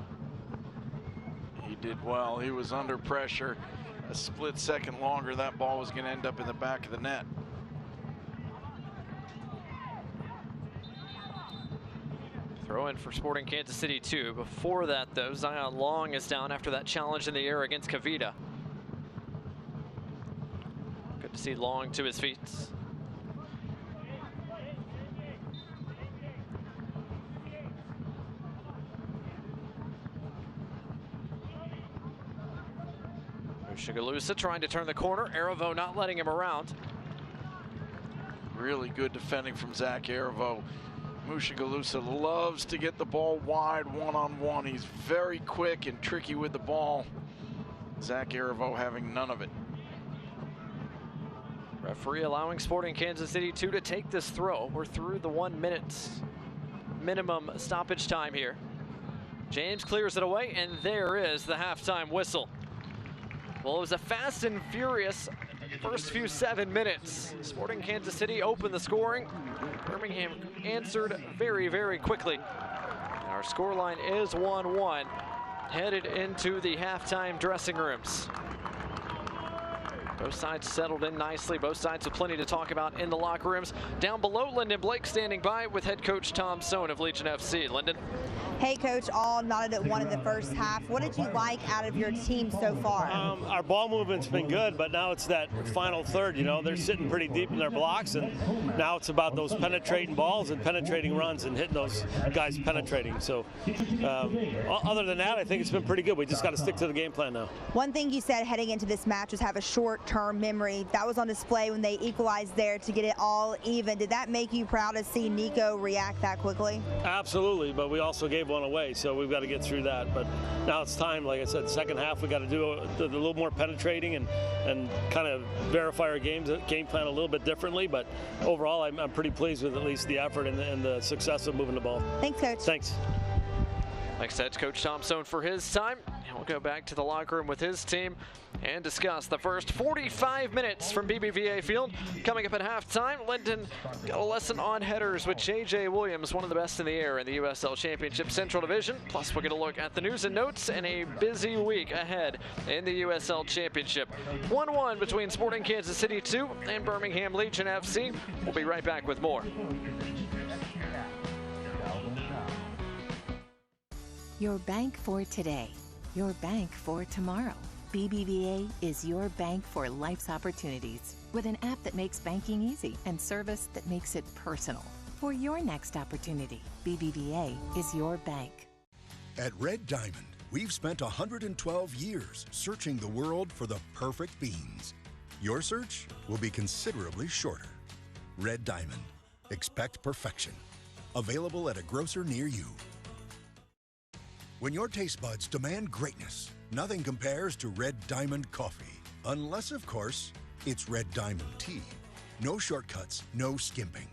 [SPEAKER 1] He did well. He was under pressure. A split second longer, that ball was going to end up in the back of the net.
[SPEAKER 2] Throw in for Sporting Kansas City 2. Before that, though, Zion Long is down after that challenge in the air against Kavita. Good to see Long to his feet. Mushagalusa trying to turn the corner. Aravo not letting him around.
[SPEAKER 1] Really good defending from Zach Aravo. Mushagalusa loves to get the ball wide one-on-one. He's very quick and tricky with the ball. Zach Aravo having none of it.
[SPEAKER 2] Referee allowing Sporting Kansas City 2 to take this throw. We're through the 1 minute minimum stoppage time here. James clears it away, and there is the halftime whistle. Well, it was a fast and furious first few 7 minutes. Sporting Kansas City opened the scoring. Birmingham answered very, very quickly. Our scoreline is 1-1, headed into the halftime dressing rooms. Both sides settled in nicely. Both sides have plenty to talk about in the locker rooms. Down below, Lyndon Blake standing by with head coach Tom Sohn of Legion FC. Lyndon.
[SPEAKER 4] Hey, Coach, all knotted at 1 in the first half. What did you like out of your team so far?
[SPEAKER 5] Our ball movement's been good, but now it's that final third. You know, they're sitting pretty deep in their blocks, and now it's about those penetrating balls and penetrating runs and hitting those guys penetrating. So other than that, I think it's been pretty good. We just got to stick to the game plan now.
[SPEAKER 4] One thing you said heading into this match was have a short-term memory. That was on display when they equalized there to get it all even. Did that make you proud to see Nico react that quickly?
[SPEAKER 5] Absolutely, but we also gave one away, so we've got to get through that. But now it's time, like I said, second half we got to do a little more penetrating and kind of verify our game plan a little bit differently. But overall, I'm pretty pleased with at least the effort and the success of moving the ball.
[SPEAKER 4] Thanks, Coach.
[SPEAKER 5] Thanks.
[SPEAKER 2] Thanks, Head Coach Tom Sohn for his time. And we'll go back to the locker room with his team and discuss the first 45 minutes from BBVA Field. Coming up at halftime, Lyndon got a lesson on headers with J.J. Williams, one of the best in the air in the USL Championship Central Division. Plus, we're going to look at the news and notes and a busy week ahead in the USL Championship. 1-1 between Sporting Kansas City 2 and Birmingham Legion FC. We'll be right back with more.
[SPEAKER 6] Your bank for today, your bank for tomorrow. BBVA is your bank for life's opportunities with an app that makes banking easy and service that makes it personal. For your next opportunity, BBVA is your bank.
[SPEAKER 7] At Red Diamond, we've spent 112 years searching the world for the perfect beans. Your search will be considerably shorter. Red Diamond. Expect perfection. Available at a grocer near you. When your taste buds demand greatness, nothing compares to Red Diamond coffee. Unless, of course, it's Red Diamond tea. No shortcuts, no skimping.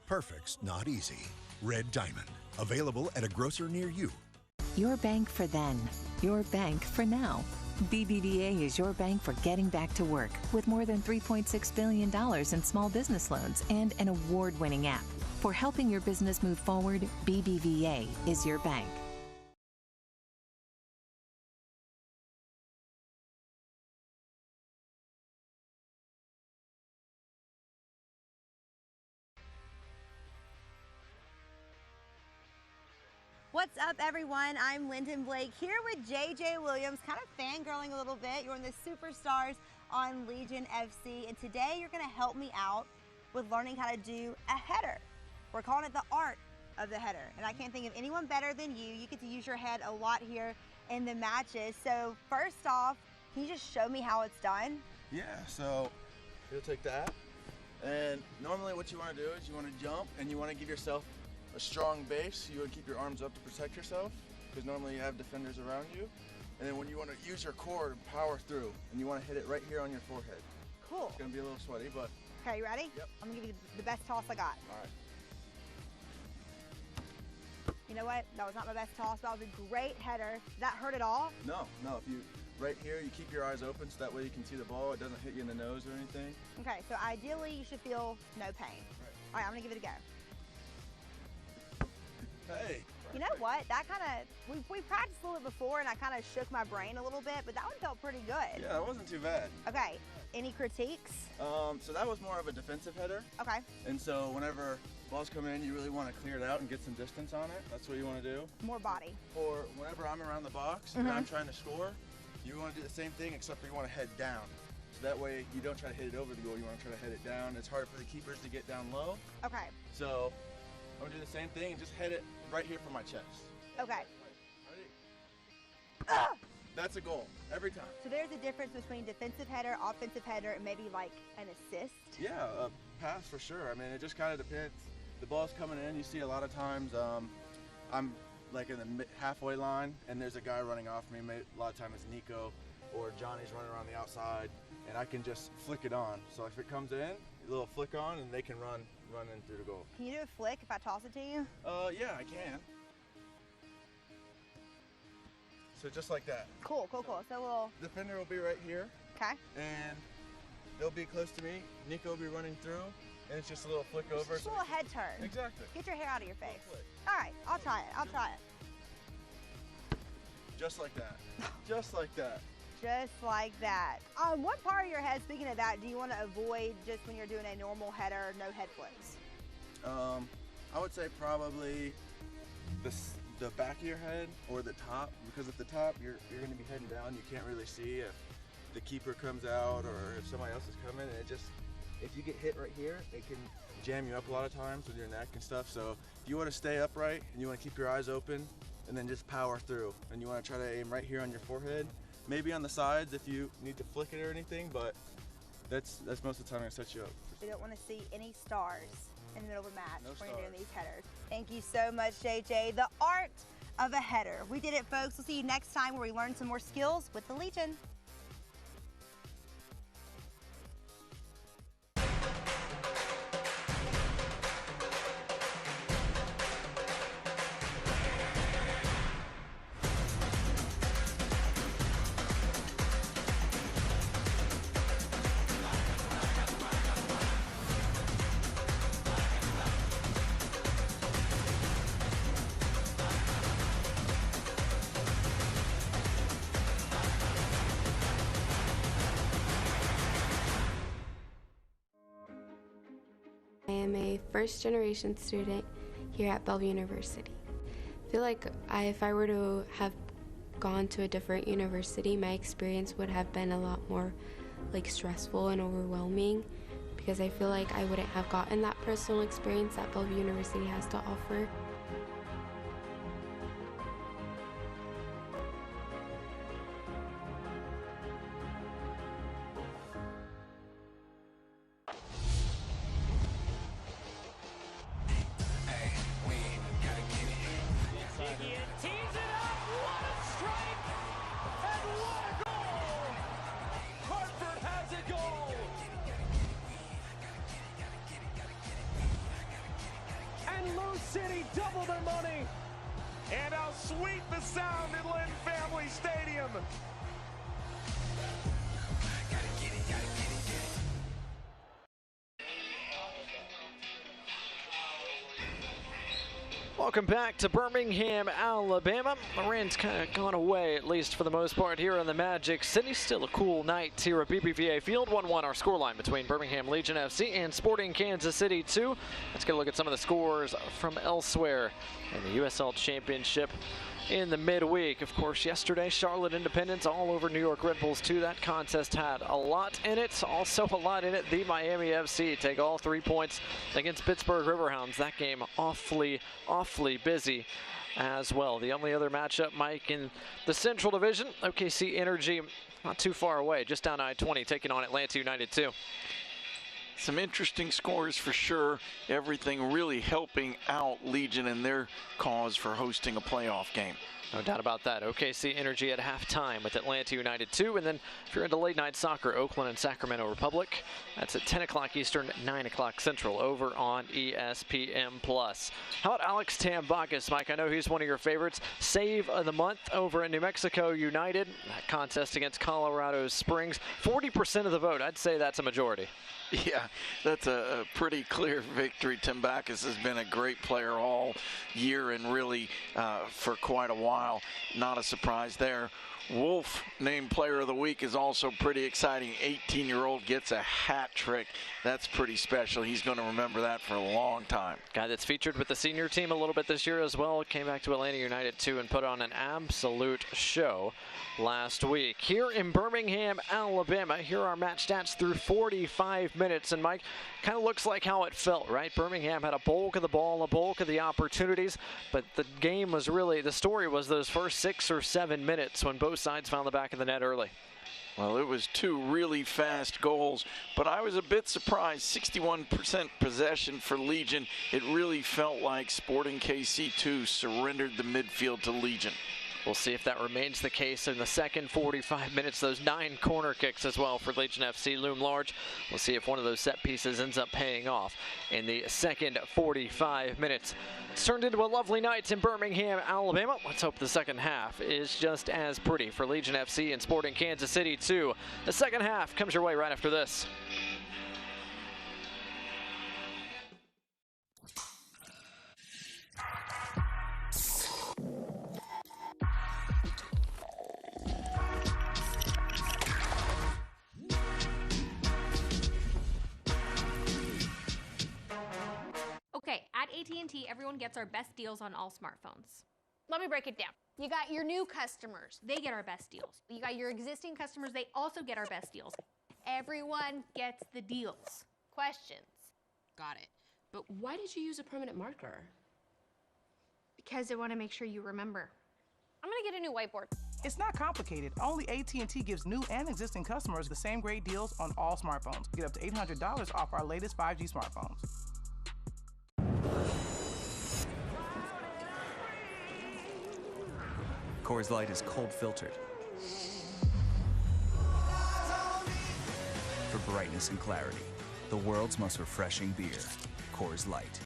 [SPEAKER 7] Perfect's not easy. Red Diamond. Available at a grocer near you.
[SPEAKER 6] Your bank for then, your bank for now. BBVA is your bank for getting back to work with more than $3.6 billion in small business loans and an award-winning app. For helping your business move forward, BBVA is your bank.
[SPEAKER 4] What's up, everyone? I'm Lyndon Blake here with J.J. Williams, kind of fangirling a little bit. You're one of the superstars on Legion FC, and today you're going to help me out with learning how to do a header. We're calling it the art of the header, and I can't think of anyone better than you. You get to use your head a lot here in the matches. So first off, can you just show me how it's done?
[SPEAKER 8] Yeah, so you'll take that, and normally what you want to do is you want to jump and you want to give yourself a strong base. You would keep your arms up to protect yourself because normally you have defenders around you. And then when you want to use your core to power through and you want to hit it right here on your forehead.
[SPEAKER 4] Cool.
[SPEAKER 8] It's going to be a little sweaty, but...
[SPEAKER 4] Okay, you ready?
[SPEAKER 8] Yep.
[SPEAKER 4] I'm going to give you the best toss I got.
[SPEAKER 8] All right.
[SPEAKER 4] You know what? That was not my best toss, but that was a great header. Did that hurt at all?
[SPEAKER 8] No. If you, right here, you keep your eyes open so that way you can see the ball. It doesn't hit you in the nose or anything.
[SPEAKER 4] Okay, so ideally you should feel no pain.
[SPEAKER 8] Right.
[SPEAKER 4] All right, I'm going to give it a go.
[SPEAKER 8] Hey,
[SPEAKER 4] You know what? That kind of, we practiced a little bit before, and I kind of shook my brain a little bit, but that one felt pretty good.
[SPEAKER 8] Yeah, that wasn't too bad.
[SPEAKER 4] Okay, any critiques?
[SPEAKER 8] So that was more of a defensive header.
[SPEAKER 4] Okay.
[SPEAKER 8] And so whenever balls come in, you really want to clear it out and get some distance on it. That's what you want to do.
[SPEAKER 4] More body.
[SPEAKER 8] Or whenever I'm around the box and I'm trying to score, you want to do the same thing, except for you want to head down. So that way you don't try to hit it over the goal, you want to try to head it down. It's hard for the keepers to get down low.
[SPEAKER 4] Okay.
[SPEAKER 8] So I'm going to do the same thing and just head it right here from my chest.
[SPEAKER 4] Okay.
[SPEAKER 8] Ready? That's a goal, every time.
[SPEAKER 4] So there's a difference between defensive header, offensive header, and maybe like an assist?
[SPEAKER 8] Yeah, a pass for sure. I mean, it just kind of depends. The ball's coming in, you see a lot of times I'm like in the halfway line and there's a guy running off me. A lot of times it's Nico or Johnny's running around the outside and I can just flick it on. So if it comes in, a little flick on and they can run in through the goal.
[SPEAKER 4] Can you do a flick if I toss it to you?
[SPEAKER 8] Yeah, I can. So just like that.
[SPEAKER 4] Cool. So we'll...
[SPEAKER 8] Defender will be right here.
[SPEAKER 4] Okay.
[SPEAKER 8] And they'll be close to me. Nico will be running through. And it's just a little flick over.
[SPEAKER 4] Just a little head turn.
[SPEAKER 8] Exactly.
[SPEAKER 4] Get your hair out of your face. All right, I'll try it.
[SPEAKER 8] Just like that. Just like that.
[SPEAKER 4] Just like that. What part of your head, speaking of that, do you want to avoid just when you're doing a normal header, no head flips?
[SPEAKER 8] I would say probably the back of your head or the top, because at the top you're going to be heading down. You can't really see if the keeper comes out or if somebody else is coming, and it just, if you get hit right here, it can jam you up a lot of times with your neck and stuff. So you want to stay upright and you want to keep your eyes open and then just power through. And you want to try to aim right here on your forehead, maybe on the sides if you need to flick it or anything, but that's most of the time going to set you up.
[SPEAKER 4] We don't want to see any stars in the middle of a match when you're doing these headers. Thank you so much, JJ. The art of a header. We did it, folks. We'll see you next time where we learn some more skills with the Legion.
[SPEAKER 9] I am a first-generation student here at Bellevue University. I feel like if I were to have gone to a different university, my experience would have been a lot more stressful and overwhelming, because I feel like I wouldn't have gotten that personal experience that Bellevue University has to offer.
[SPEAKER 10] City double their money, and how sweet the sound in Lynn Family Stadium.
[SPEAKER 2] Welcome back to Birmingham, Alabama. The rain's kind of gone away, at least for the most part, here in the Magic City. Still a cool night here at BBVA Field. 1-1 our scoreline between Birmingham Legion FC and Sporting Kansas City 2. Let's get a look at some of the scores from elsewhere in the USL Championship in the midweek. Of course, yesterday, Charlotte Independence all over New York Red Bulls 2. That contest had a lot in it. Also a lot in it, the Miami FC take all 3 points against Pittsburgh Riverhounds. That game awfully busy as well. The only other matchup, Mike, in the Central Division, OKC Energy not too far away, just down I-20, taking on Atlanta United 2.
[SPEAKER 1] Some interesting scores for sure. Everything really helping out Legion in their cause for hosting a playoff game.
[SPEAKER 2] No doubt about that. OKC Energy at halftime with Atlanta United 2. And then if you're into late night soccer, Oakland and Sacramento Republic. That's at 10 o'clock Eastern, 9 o'clock Central over on ESPN+. How about Alex Tambakis, Mike? I know he's one of your favorites. Save of the month over at New Mexico United. That contest against Colorado Springs. 40% of the vote. I'd say that's a majority.
[SPEAKER 1] Yeah, That's a pretty clear victory. Tim Backus has been a great player all year and really for quite a while. Not a surprise there. Wolf, named Player of the Week, is also pretty exciting. 18-year-old gets a hat trick. That's pretty special. He's going to remember that for a long time.
[SPEAKER 2] Guy that's featured with the senior team a little bit this year as well. Came back to Atlanta United too and put on an absolute show last week. Here in Birmingham, Alabama, here are match stats through 45 minutes. And Mike, kind of looks like how it felt, right? Birmingham had a bulk of the ball, a bulk of the opportunities, but the game was really, the story was those first 6 or 7 minutes when both sides found the back of the net early.
[SPEAKER 1] Well, it was 2 really fast goals, but I was a bit surprised. 61% possession for Legion. It really felt like Sporting KC2 surrendered the midfield to Legion.
[SPEAKER 2] We'll see if that remains the case in the second 45 minutes. Those 9 corner kicks as well for Legion FC loom large. We'll see if one of those set pieces ends up paying off in the second 45 minutes. It's turned into a lovely night in Birmingham, Alabama. Let's hope the second half is just as pretty for Legion FC and Sporting Kansas City 2. The second half comes your way right after this.
[SPEAKER 11] Okay, at AT&T, everyone gets our best deals on all smartphones.
[SPEAKER 12] Let me break it down. You got your new customers.
[SPEAKER 11] They get our best deals. You got your existing customers, they also get our best deals. Everyone gets the deals.
[SPEAKER 12] Questions?
[SPEAKER 13] Got it. But why did you use a permanent marker?
[SPEAKER 11] Because I want to make sure you remember.
[SPEAKER 12] I'm gonna get a new whiteboard.
[SPEAKER 14] It's not complicated. Only AT&T gives new and existing customers the same great deals on all smartphones. Get up to $800 off our latest 5G smartphones.
[SPEAKER 3] Coors Light is cold filtered for brightness and clarity. The world's most refreshing beer, Coors Light.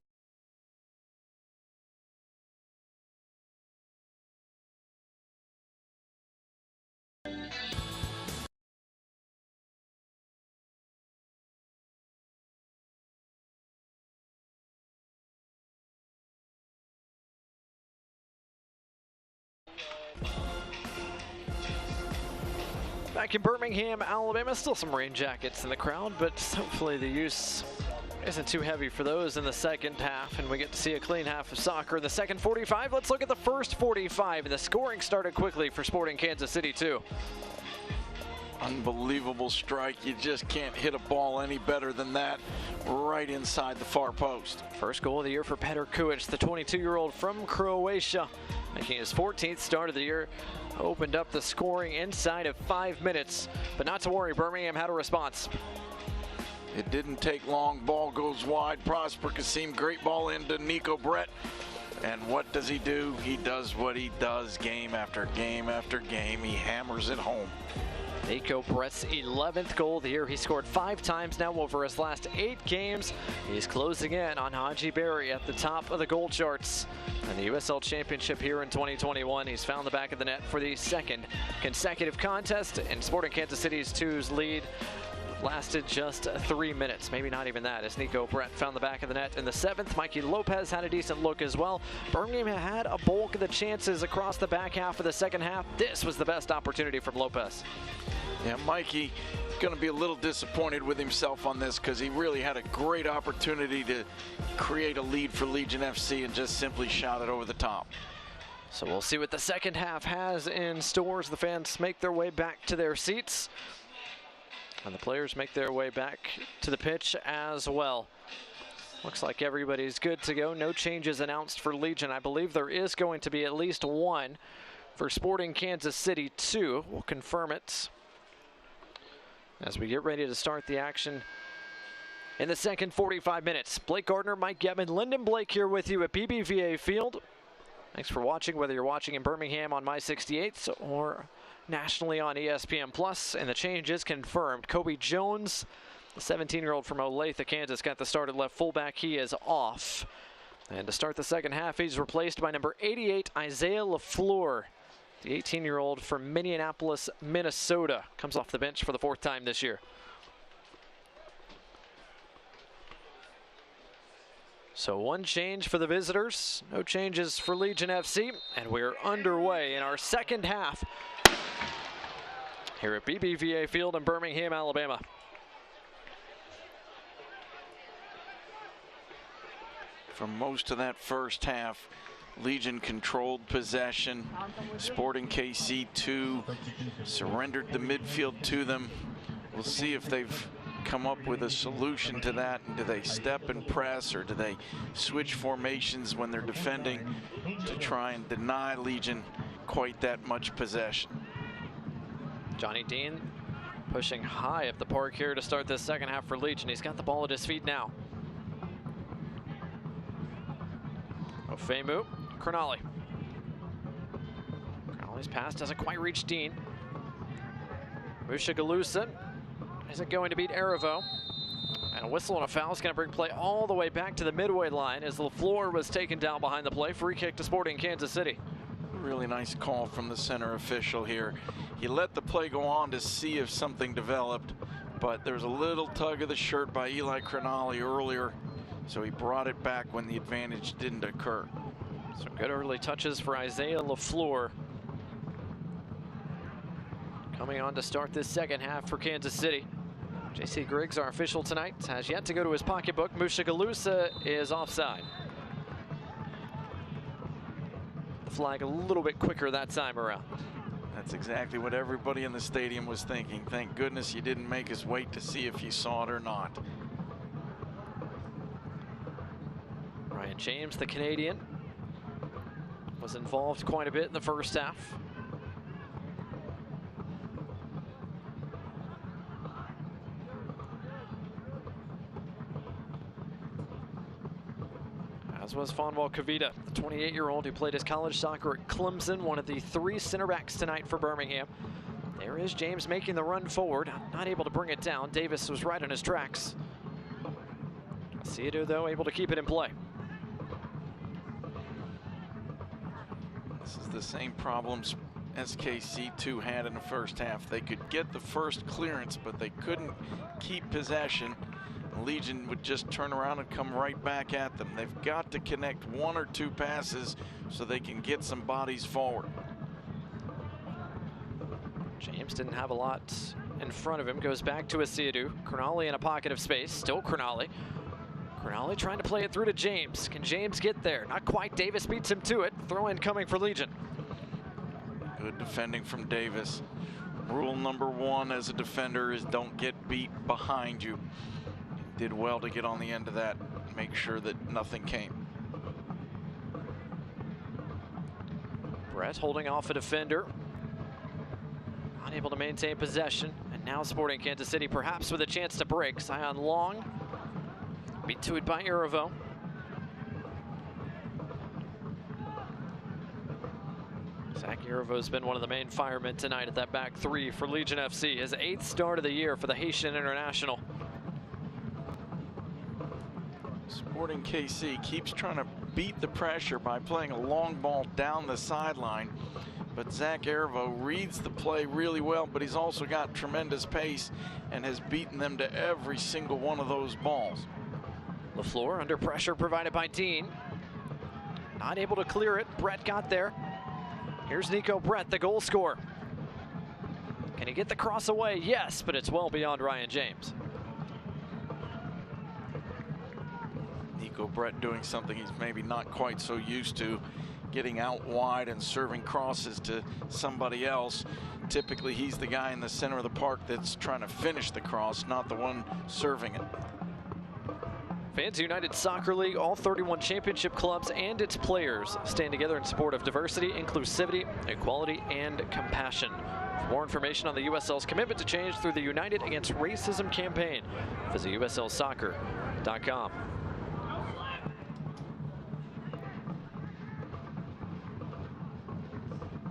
[SPEAKER 2] Back in Birmingham, Alabama, still some rain jackets in the crowd, but hopefully the use isn't too heavy for those in the second half, and we get to see a clean half of soccer in the second 45. Let's look at the first 45, and the scoring started quickly for Sporting Kansas City, too.
[SPEAKER 1] Unbelievable strike. You just can't hit a ball any better than that right inside the far post.
[SPEAKER 2] First goal of the year for Petar Kujic, the 22-year-old from Croatia, making his 14th start of the year. Opened up the scoring inside of 5 minutes, but not to worry, Birmingham had a response.
[SPEAKER 1] It didn't take long. Ball goes wide. Prosper Kasim, great ball into Nico Brett. And what does he do? He does what he does game after game after game. He hammers it home.
[SPEAKER 2] Nico Brett's 11th goal of the year. He scored 5 times now over his last 8 games. He's closing in on Haji Berry at the top of the goal charts. And the USL Championship here in 2021, he's found the back of the net for the second consecutive contest. And Sporting Kansas City's 2's lead lasted just 3 minutes, maybe not even that, as Nico Brett found the back of the net in the 7th. Mikey Lopez had a decent look as well. Birmingham had a bulk of the chances across the back half of the second half. This was the best opportunity from Lopez.
[SPEAKER 1] Yeah, Mikey going to be a little disappointed with himself on this because he really had a great opportunity to create a lead for Legion FC and just simply shot it over the top.
[SPEAKER 2] So we'll see what the second half has in store as the fans make their way back to their seats. And the players make their way back to the pitch as well. Looks like everybody's good to go. No changes announced for Legion. I believe there is going to be at least one for Sporting Kansas City 2. We'll confirm it as we get ready to start the action in the second 45 minutes. Blake Gardner, Mike Getman, Lyndon Blake here with you at BBVA Field. Thanks for watching, whether you're watching in Birmingham on My 68th or nationally on ESPN+, and the change is confirmed. Kobe Jones, the 17-year-old from Olathe, Kansas, got the start at left fullback. He is off. And to start the second half, he's replaced by number 88, Isaiah LaFleur, the 18-year-old from Minneapolis, Minnesota. Comes off the bench for the 4th time this year. So one change for the visitors, no changes for Legion FC, and we're underway in our second half here at BBVA Field in Birmingham, Alabama.
[SPEAKER 1] For most of that first half, Legion controlled possession. Sporting KC 2 surrendered the midfield to them. We'll see if they've come up with a solution to that. And do they step and press, or do they switch formations when they're defending to try and deny Legion quite that much possession?
[SPEAKER 2] Johnny Dean pushing high up the park here to start this second half for Legion. He's got the ball at his feet now. Ofemu, Crognale. Crognale's pass doesn't quite reach Dean. Mushagalusa isn't going to beat Arivo. And a whistle and a foul is going to bring play all the way back to the midway line as LaFleur was taken down behind the play. Free kick to Sporting Kansas City.
[SPEAKER 1] Really nice call from the center official here. He let the play go on to see if something developed, but there was a little tug of the shirt by Eli Crognale earlier, so he brought it back when the advantage didn't occur.
[SPEAKER 2] Some good early touches for Isaiah LaFleur. Coming on to start this second half for Kansas City. J.C. Griggs, our official tonight, has yet to go to his pocketbook. Mushagalusa is offside. The flag a little bit quicker that time around.
[SPEAKER 1] That's exactly what everybody in the stadium was thinking. Thank goodness you didn't make us wait to see if you saw it or not.
[SPEAKER 2] Ryan James, the Canadian, was involved quite a bit in the first half. As was Fonwell Kavita, the 28-year-old who played his college soccer at Clemson, one of the 3 center backs tonight for Birmingham. There is James making the run forward, not able to bring it down. Davis was right on his tracks. Ciedo, though, able to keep it in play.
[SPEAKER 1] This is the same problems SKC2 had in the first half. They could get the first clearance, but they couldn't keep possession. Legion would just turn around and come right back at them. They've got to connect 1 or 2 passes so they can get some bodies forward.
[SPEAKER 2] James didn't have a lot in front of him. Goes back to Ciedo. Crognale in a pocket of space. Still Crognale. Crognale trying to play it through to James. Can James get there? Not quite. Davis beats him to it. Throw in coming for Legion.
[SPEAKER 1] Good defending from Davis. Rule number 1 as a defender is don't get beat behind you. Did well to get on the end of that, make sure that nothing came.
[SPEAKER 2] Brett holding off a defender. Unable to maintain possession. And now Sporting Kansas City perhaps with a chance to break. Zion Long beat to it by Arivo. Zach Arivo's been one of the main firemen tonight at that back 3 for Legion FC. His 8th start of the year for the Haitian international.
[SPEAKER 1] Sporting KC keeps trying to beat the pressure by playing a long ball down the sideline, but Zach Arivo reads the play really well, but he's also got tremendous pace and has beaten them to every single one of those balls.
[SPEAKER 2] LaFleur under pressure provided by Dean. Not able to clear it. Brett got there. Here's Nico Brett, the goal scorer. Can he get the cross away? Yes, but it's well beyond Ryan James.
[SPEAKER 1] Nico Brett doing something he's maybe not quite so used to, getting out wide and serving crosses to somebody else. Typically he's the guy in the center of the park that's trying to finish the cross, not the one serving it.
[SPEAKER 2] Fans United Soccer League, all 31 championship clubs and its players stand together in support of diversity, inclusivity, equality, and compassion. For more information on the USL's commitment to change through the United Against Racism campaign, visit uslsoccer.com.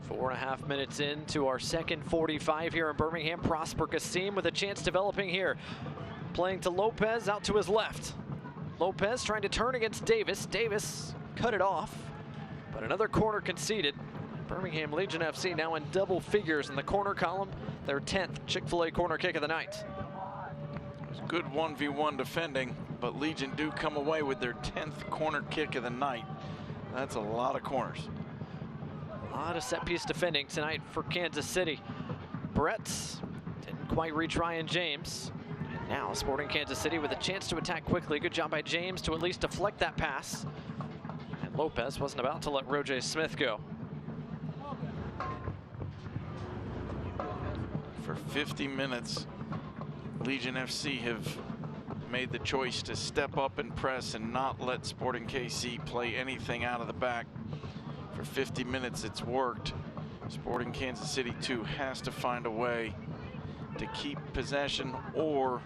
[SPEAKER 2] 4.5 minutes into our second 45 here in Birmingham. Prosper Kassim with a chance developing here. Playing to Lopez out to his left. Lopez trying to turn against Davis. Davis cut it off, but another corner conceded. Birmingham Legion FC now in double figures in the corner column. Their 10th Chick-fil-A corner kick of the night.
[SPEAKER 1] It was good 1v1 defending. but Legion do come away with their 10th corner kick of the night. That's a lot of corners.
[SPEAKER 2] A lot of set-piece defending tonight for Kansas City. Brett didn't quite reach Ryan James. And now Sporting Kansas City with a chance to attack quickly. Good job by James to at least deflect that pass. And Lopez wasn't about to let Roger Smith go.
[SPEAKER 1] For 50 minutes, Legion FC have made the choice to step up and press and not let Sporting KC play anything out of the back. For 50 minutes, it's worked. Sporting Kansas City 2 has to find a way to keep possession or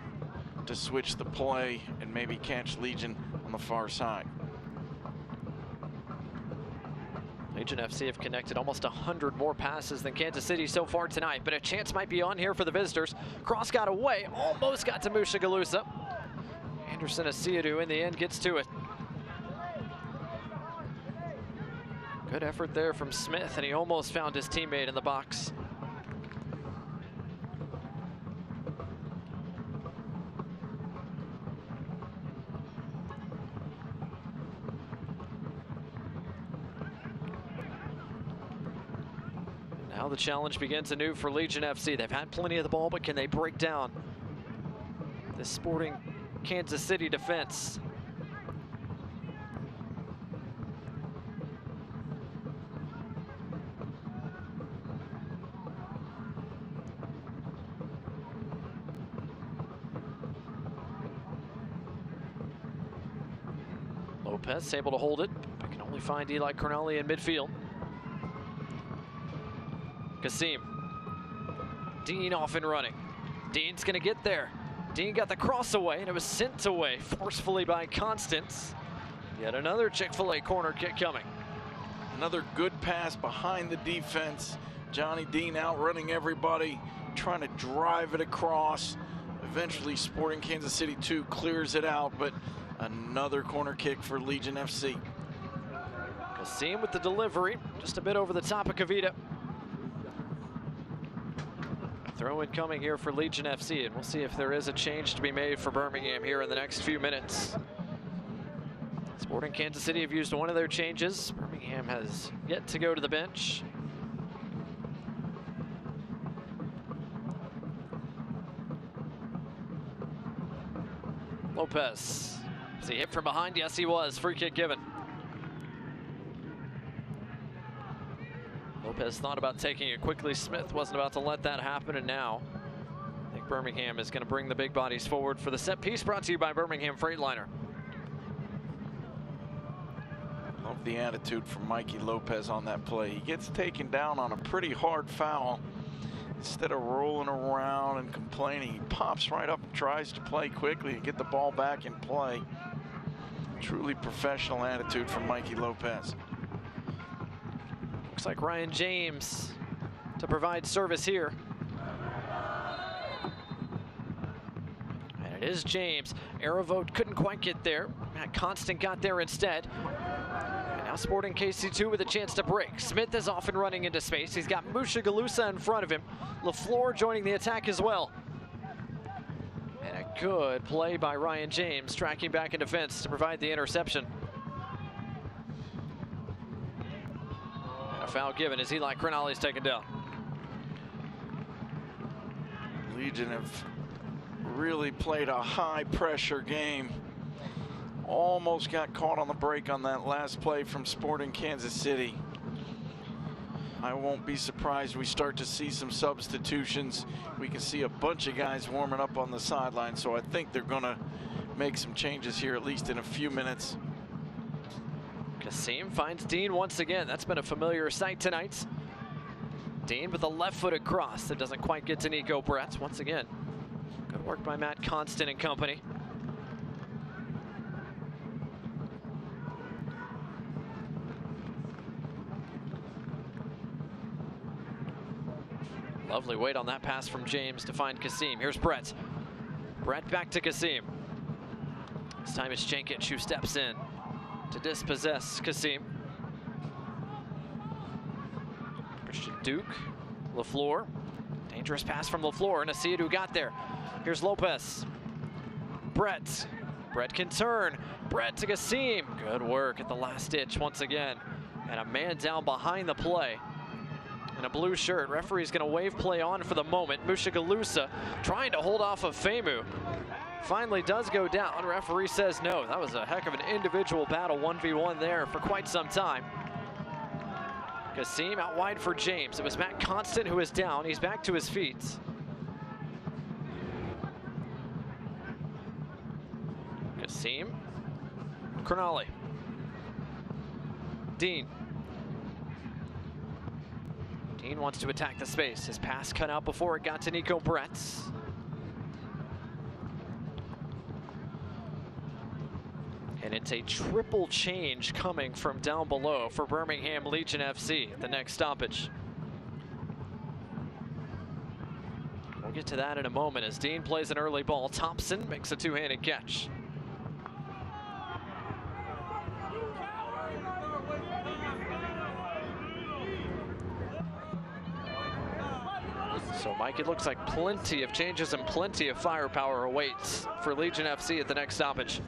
[SPEAKER 1] to switch the play and maybe catch Legion on the far side.
[SPEAKER 2] Legion FC have connected almost 100 more passes than Kansas City so far tonight, but a chance might be on here for the visitors. Cross got away, almost got to Musha Galusa. Anderson Asiadu in the end gets to it. Good effort there from Smith, and he almost found his teammate in the box. Now the challenge begins anew for Legion FC. They've had plenty of the ball, but can they break down this Sporting Kansas City defense? Lopez able to hold it, but can only find Eli Corneli in midfield. Kasim. Dean off and running. Dean's gonna get there. Dean got the cross away, and it was sent away forcefully by Constance. Yet another Chick-fil-A corner kick coming.
[SPEAKER 1] Another good pass behind the defense. Johnny Dean outrunning everybody, trying to drive it across. Eventually, Sporting Kansas City 2 clears it out, but another corner kick for Legion FC.
[SPEAKER 2] Kasim with the delivery, just a bit over the top of Kavita. Throw in coming here for Legion FC, and we'll see if there is a change to be made for Birmingham here in the next few minutes. Sporting Kansas City have used one of their changes. Birmingham has yet to go to the bench. Lopez. Was he hit from behind? Yes, he was. Free kick given. Lopez thought about taking it quickly. Smith wasn't about to let that happen, and now I think Birmingham is going to bring the big bodies forward for the set piece, brought to you by Birmingham Freightliner.
[SPEAKER 1] Love the attitude from Mikey Lopez on that play. He gets taken down on a pretty hard foul. Instead of rolling around and complaining, he pops right up and tries to play quickly and get the ball back in play. Truly professional attitude from Mikey Lopez.
[SPEAKER 2] Looks like Ryan James to provide service here. And it is James. Aravote couldn't quite get there. Matt Constant got there instead. And now Sporting KC2 with a chance to break. Smith is off and running into space. He's got Musha Galusa in front of him. LaFleur joining the attack as well. And a good play by Ryan James, tracking back in defense to provide the interception. A foul given as Eli Corneli is taken down.
[SPEAKER 1] Legion have really played a high pressure game. Almost got caught on the break on that last play from Sporting Kansas City. I won't be surprised we start to see some substitutions. We can see a bunch of guys warming up on the sideline, so I think they're gonna make some changes here, at least in a few minutes.
[SPEAKER 2] Kasim finds Dean once again. That's been a familiar sight tonight. Dean with a left-footed cross that doesn't quite get to Nico Brett. Once again, good work by Matt Constant and company. Lovely weight on that pass from James to find Kasim. Here's Brett. Brett back to Kasim. This time it's Jankic who steps in to dispossess Kasim. Christian Duke, LaFleur. Dangerous pass from LaFleur, and Asiadu got there. Here's Lopez. Brett Brett can turn. Brett to Kasim. Good work at the last ditch once again. And a man down behind the play. In a blue shirt. Referee's going to wave play on for the moment. Mushagalusa trying to hold off of Femu. Finally does go down. Referee says no. That was a heck of an individual battle, 1v1 there for quite some time. Kasim out wide for James. It was Matt Constant who is down. He's back to his feet. Kasim. Crognale. Dean. Dean wants to attack the space. His pass cut out before it got to Nico Brett. And it's a triple change coming from down below for Birmingham Legion FC at the next stoppage. We'll get to that in a moment as Dean plays an early ball. Thompson makes a two-handed catch. So, Mike, it looks like plenty of changes and plenty of firepower awaits for Legion FC at the next stoppage.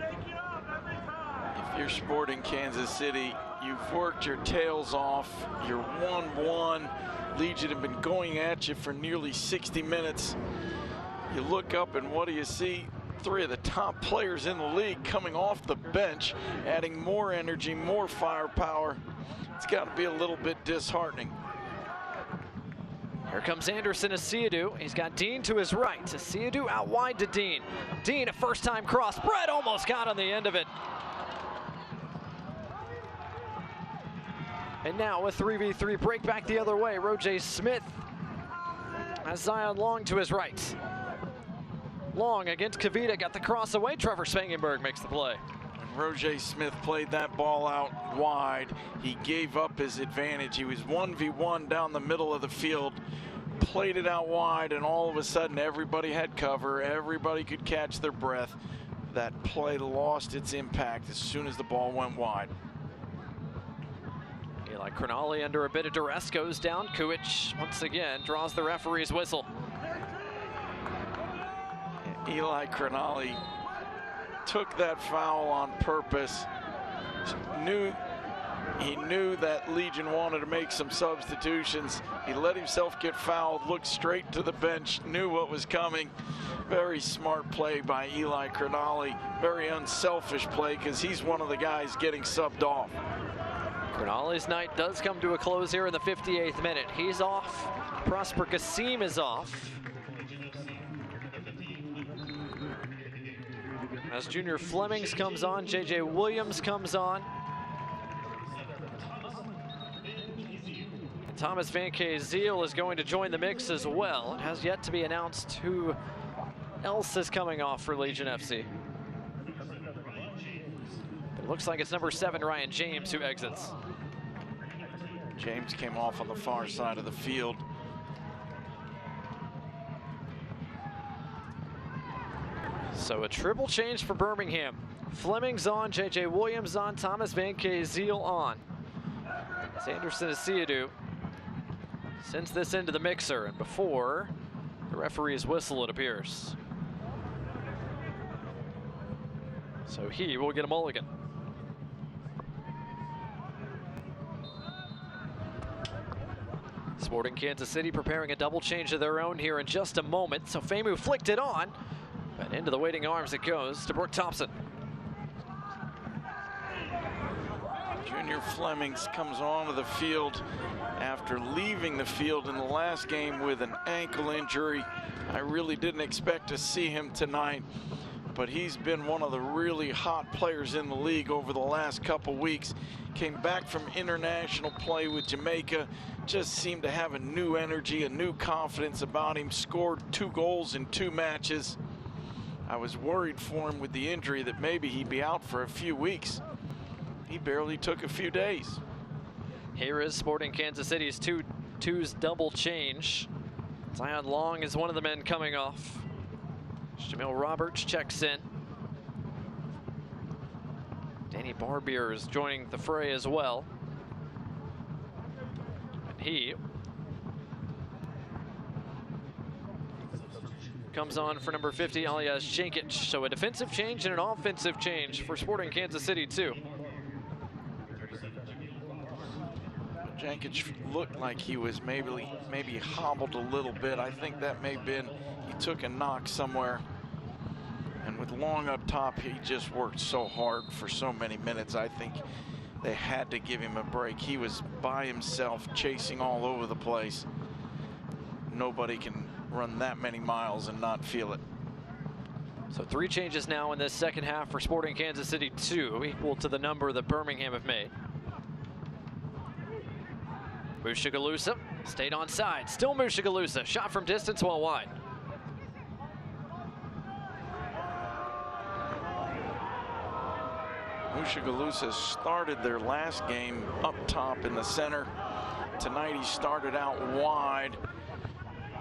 [SPEAKER 1] If you're Sporting Kansas City, you've worked your tails off. You're 1-1. Legion have been going at you for nearly 60 minutes. You look up and what do you see? Three of the top players in the league coming off the bench, adding more energy, more firepower. It's got to be a little bit disheartening.
[SPEAKER 2] Here comes Anderson Asiadu. He's got Dean to his right. Asiadu out wide to Dean. Dean, a first-time cross. Brett almost got on the end of it. And now a 3v3 break back the other way. Roger Smith has Zion Long to his right. Long against Kavita, got the cross away. Trevor Spangenberg makes the play.
[SPEAKER 1] When Roger Smith played that ball out wide, he gave up his advantage. He was 1v1 down the middle of the field, played it out wide, and all of a sudden everybody had cover. Everybody could catch their breath. That play lost its impact as soon as the ball went wide.
[SPEAKER 2] Eli Crognale under a bit of duress goes down. Kuich once again draws the referee's whistle.
[SPEAKER 1] Eli Crognale took that foul on purpose. He knew that Legion wanted to make some substitutions. He let himself get fouled, looked straight to the bench, knew what was coming. Very smart play by Eli Crognale. Very unselfish play because he's one of the guys getting subbed off.
[SPEAKER 2] Crognale's night does come to a close here in the 58th minute. He's off. Prosper Kasim is off. As Junior Flemings comes on, J.J. Williams comes on. And Thomas Van Kazeel is going to join the mix as well. It has yet to be announced who else is coming off for Legion FC. But it looks like it's number 7, Ryan James, who exits.
[SPEAKER 1] James came off on the far side of the field.
[SPEAKER 2] So a triple change for Birmingham. Flemings on, J.J. Williams on, Thomas Van Kazeel on. Anderson Asiadu sends this into the mixer, and before the referee's whistle, it appears. So he will get a mulligan. Sporting Kansas City preparing a double change of their own here in just a moment. So Femu flicked it on, but into the waiting arms it goes to Brooke Thompson.
[SPEAKER 1] Junior Flemings comes onto the field after leaving the field in the last game with an ankle injury. I really didn't expect to see him tonight, but he's been one of the really hot players in the league over the last couple weeks. Came back from international play with Jamaica, just seemed to have a new energy, a new confidence about him, scored 2 goals in 2 matches. I was worried for him with the injury that maybe he'd be out for a few weeks. He barely took a few days.
[SPEAKER 2] Here is Sporting Kansas City's twos double change. Zion Long is one of the men coming off. Jamil Roberts checks in. Danny Barbier is joining the fray as well. And he comes on for number 50, alias Jankic. So a defensive change and an offensive change for Sporting Kansas City, too.
[SPEAKER 1] Jankic looked like he was maybe hobbled a little bit. I think that may have been he took a knock somewhere. And with Long up top, he just worked so hard for so many minutes. I think they had to give him a break. He was by himself, chasing all over the place. Nobody can run that many miles and not feel it.
[SPEAKER 2] So 3 changes now in this second half for Sporting Kansas City, 2, equal to the number that Birmingham have made. Mushagalusa stayed on side. Still Mushagalusa. Shot from distance, well wide.
[SPEAKER 1] Mushagalusa started their last game up top in the center. Tonight he started out wide.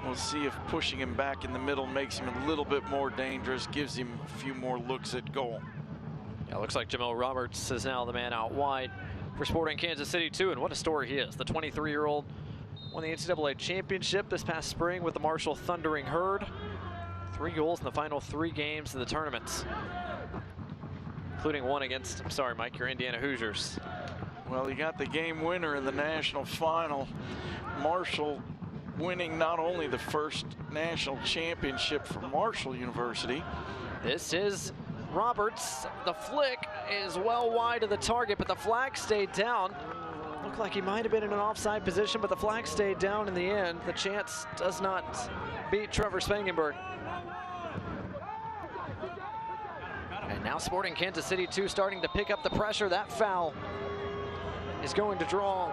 [SPEAKER 1] We'll see if pushing him back in the middle makes him a little bit more dangerous, gives him a few more looks at goal.
[SPEAKER 2] Yeah, looks like Jamel Roberts is now the man out wide for Sporting Kansas City, too, and what a story he is. The 23-year-old won the NCAA championship this past spring with the Marshall Thundering Herd. 3 goals in the final 3 games of the tournaments, including one against, I'm sorry, Mike, your Indiana Hoosiers.
[SPEAKER 1] Well, he got the game winner in the national final. Marshall winning not only the first national championship for Marshall University.
[SPEAKER 2] This is Roberts. The flick is well wide of the target, but the flag stayed down. Looked like he might have been in an offside position, but the flag stayed down in the end. The chance does not beat Trevor Spangenberg. And now Sporting Kansas City, too, starting to pick up the pressure. That foul is going to draw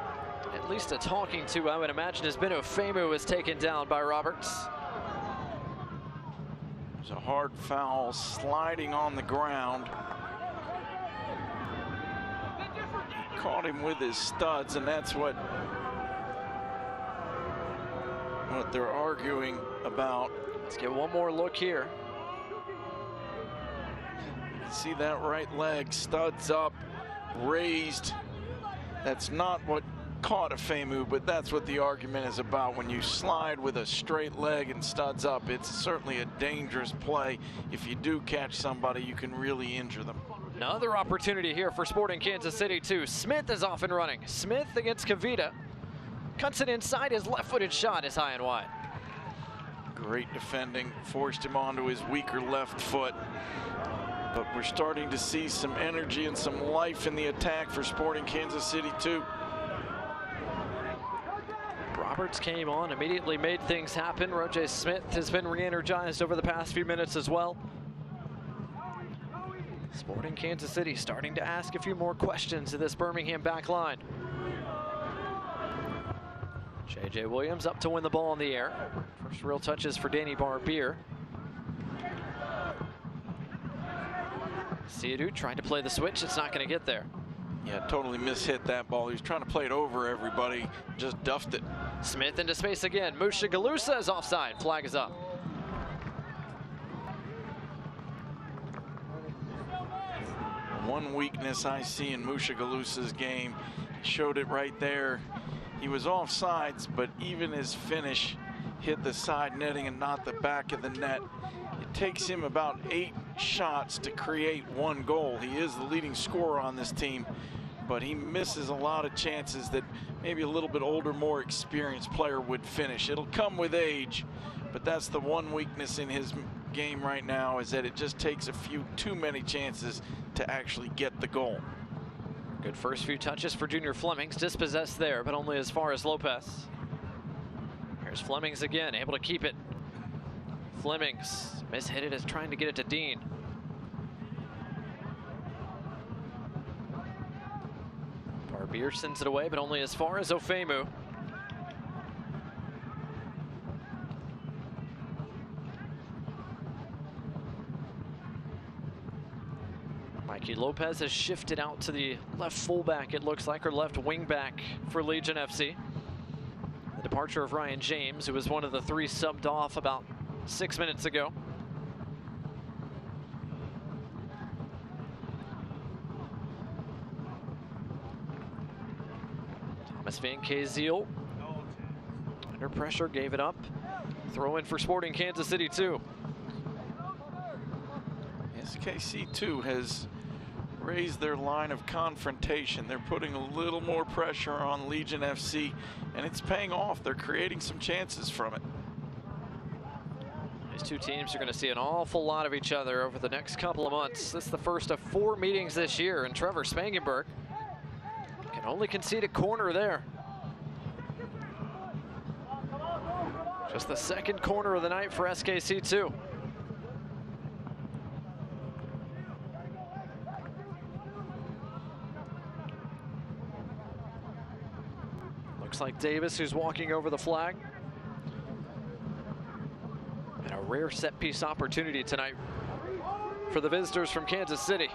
[SPEAKER 2] at least a talking to, I would imagine, as Beno Femu is taken down by Roberts.
[SPEAKER 1] There's a hard foul sliding on the ground. Caught him with his studs, and that's what they're arguing about.
[SPEAKER 2] Let's get one more look here.
[SPEAKER 1] See that right leg, studs up, raised. That's not what caught Femu, but that's what the argument is about. When you slide with a straight leg and studs up, it's certainly a dangerous play. If you do catch somebody, you can really injure them.
[SPEAKER 2] Another opportunity here for Sporting Kansas City, too. Smith is off and running. Smith against Kavita. Cuts it inside. His left-footed shot is high and wide.
[SPEAKER 1] Great defending. Forced him onto his weaker left foot. But we're starting to see some energy and some life in the attack for Sporting Kansas City, too.
[SPEAKER 2] Roberts came on, immediately made things happen. Roger Smith has been re-energized over the past few minutes as well. Sporting Kansas City starting to ask a few more questions of this Birmingham back line. J.J. Williams up to win the ball in the air. First real touches for Danny Barbier. Siadu trying to play the switch. It's not going to get there.
[SPEAKER 1] Yeah, totally mishit that ball. He was trying to play it over everybody, just duffed it.
[SPEAKER 2] Smith into space again. Mushagalusa is offside. Flag is up.
[SPEAKER 1] One weakness I see in Mushagalusa's game, showed it right there. He was offsides, but even his finish hit the side netting and not the back of the net. It takes him about 8 shots to create 1 goal. He is the leading scorer on this team, but he misses a lot of chances that maybe a little bit older, more experienced player would finish. It'll come with age, but that's the one weakness in his game right now, is that it just takes a few too many chances to actually get the goal.
[SPEAKER 2] Good first few touches for Junior Flemings. Dispossessed there, but only as far as Lopez. Here's Flemings again, able to keep it. Flemings mishit it as trying to get it to Dean. Barbier sends it away, but only as far as Ofemu. Mikey Lopez has shifted out to the left fullback, it looks like, or left wing back for Legion FC. The departure of Ryan James, who was one of the 3 subbed off about 6 minutes ago. Thomas Van Kaziel under pressure, gave it up. Throw in for Sporting Kansas City, too.
[SPEAKER 1] SKC2 has raised their line of confrontation. They're putting a little more pressure on Legion FC, and it's paying off. They're creating some chances from it.
[SPEAKER 2] These two teams are going to see an awful lot of each other over the next couple of months. This is the first of 4 meetings this year, and Trevor Spangenberg can only concede a corner there. Just the second corner of the night for SKC2. Looks like Davis who's walking over the flag. And a rare set piece opportunity tonight for the visitors from Kansas City.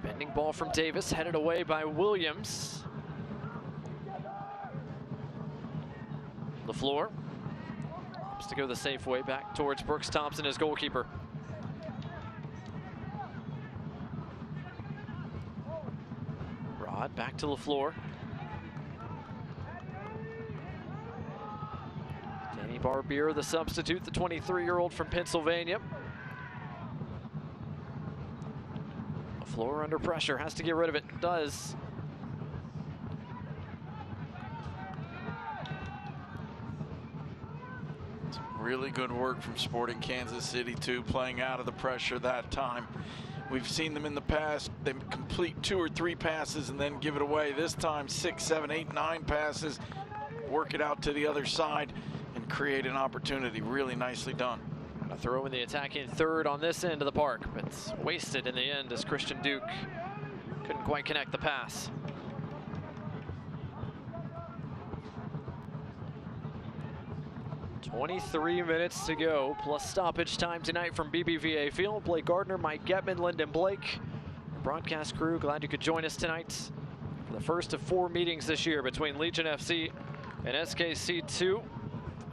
[SPEAKER 2] Bending ball from Davis, headed away by Williams. LaFleur opts to go the safe way back towards Brooks Thompson, his goalkeeper. Rod back to LaFleur. Danny Barbier, the substitute, the 23-year-old from Pennsylvania. LaFleur under pressure, has to get rid of it, does.
[SPEAKER 1] Really good work from Sporting Kansas City too, playing out of the pressure that time. We've seen them in the past. They complete 2 or 3 passes and then give it away. This time 6, 7, 8, 9 passes, work it out to the other side and create an opportunity. Really nicely done.
[SPEAKER 2] A throw in the attacking third on this end of the park, but it's wasted in the end as Christian Duke couldn't quite connect the pass. "23 minutes to go, plus stoppage time tonight from BBVA Field. Blake Gardner, Mike Getman, Lyndon Blake. Broadcast crew, glad you could join us tonight for the first of 4 meetings this year between Legion FC and SKC2.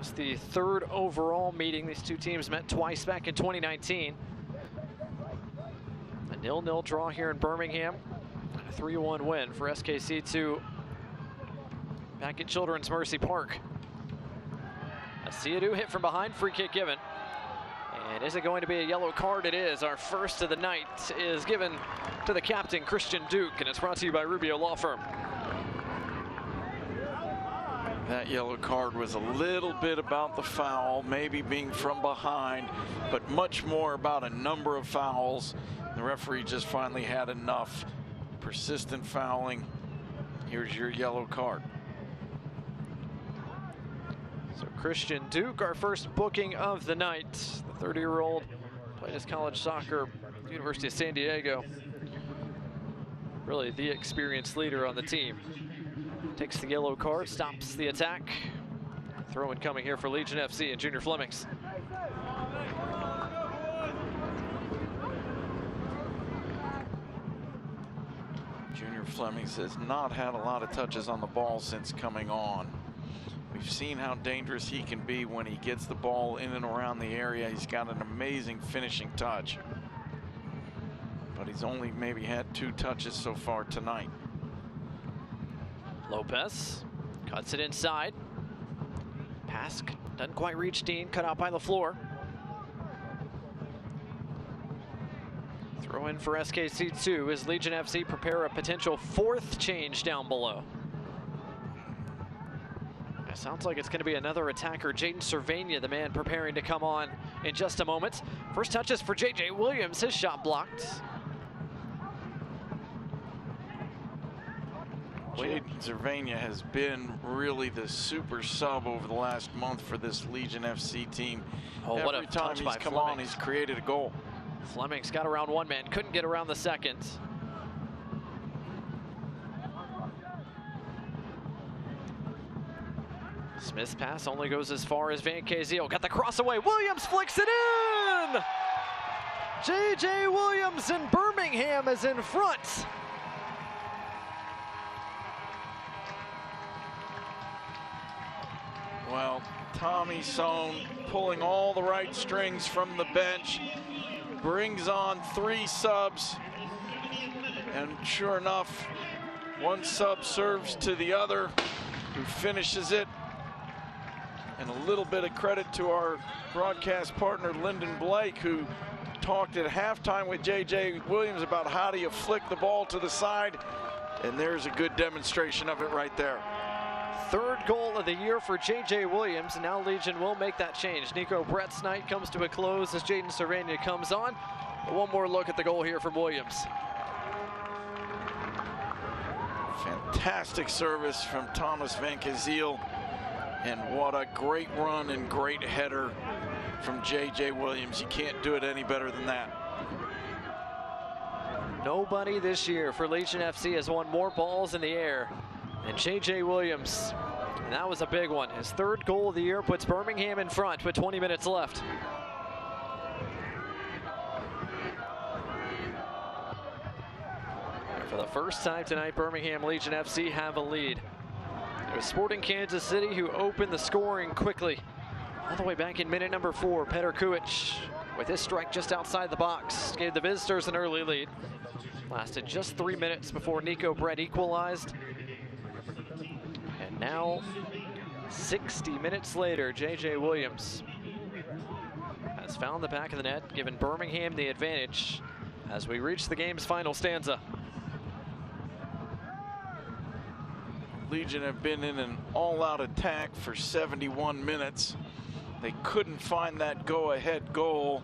[SPEAKER 2] It's the 3rd overall meeting. These two teams met twice back in 2019. A 0-0 draw here in Birmingham. A 3-1 win for SKC2 back at Children's Mercy Park. A Siadu hit from behind, free kick given. And is it going to be a yellow card? It is. Our first of the night is given to the captain, Christian Duke, and it's brought to you by Rubio Law Firm.
[SPEAKER 1] That yellow card was a little bit about the foul, maybe being from behind, but much more about a number of fouls. The referee just finally had enough. Persistent fouling. Here's your yellow card.
[SPEAKER 2] So Christian Duke, our first booking of the night. The 30-year-old played his college soccer at the University of San Diego. Really the experienced leader on the team. Takes the yellow card, stops the attack. Throw-in coming here for Legion FC and Junior Flemings.
[SPEAKER 1] Junior Flemings has not had a lot of touches on the ball since coming on. We've seen how dangerous he can be when he gets the ball in and around the area. He's got an amazing finishing touch. But he's only maybe had 2 touches so far tonight.
[SPEAKER 2] Lopez cuts it inside. Pass doesn't quite reach Dean, cut out by LaFleur. Throw in for SKC2 as Legion FC prepare a potential 4th change down below. It sounds like it's going to be another attacker, Jaden Cervania, the man preparing to come on in just a moment. First touches for JJ Williams, his shot blocked.
[SPEAKER 1] Jaden Cervania has been really the super sub over the last month for this Legion FC team.
[SPEAKER 2] Oh, what
[SPEAKER 1] Every
[SPEAKER 2] a
[SPEAKER 1] time
[SPEAKER 2] touch
[SPEAKER 1] he's
[SPEAKER 2] by
[SPEAKER 1] come
[SPEAKER 2] Flemings.
[SPEAKER 1] on, he's created a goal.
[SPEAKER 2] Flemings got around one man, couldn't get around the second. Smith's pass only goes as far as Van Kazeel. Got the cross away. Williams flicks it in! J.J. Williams in Birmingham is in front.
[SPEAKER 1] Well, Tommy Sohn pulling all the right strings from the bench, brings on 3 subs, and sure enough, One sub serves to the other, who finishes it. And a little bit of credit to our broadcast partner, Lyndon Blake, who talked at halftime with J.J. Williams about how do you flick the ball to the side. And there's a good demonstration of it right there.
[SPEAKER 2] Third goal of the year for J.J. Williams, and now Legion will make that change. Nico Brett's night comes to a close as Jaden Servania comes on. But one more look at the goal here from Williams.
[SPEAKER 1] Fantastic service from Thomas Van Kazeel. And what a great run and great header from J.J. Williams. You can't do it any better than that.
[SPEAKER 2] Nobody this year for Legion FC has won more balls in the air than J.J. Williams. And that was a big one. His third goal of the year puts Birmingham in front with 20 minutes left. And for the first time tonight, Birmingham Legion FC have a lead. It was Sporting Kansas City who opened the scoring quickly. All the way back in minute number 4, Petr Kuic, with his strike just outside the box, gave the visitors an early lead. Lasted just 3 minutes before Nico Brett equalized. And now, 60 minutes later, J.J. Williams has found the back of the net, giving Birmingham the advantage as we reach the game's final stanza.
[SPEAKER 1] Legion have been in an all-out attack for 71 minutes. They couldn't find that go-ahead goal.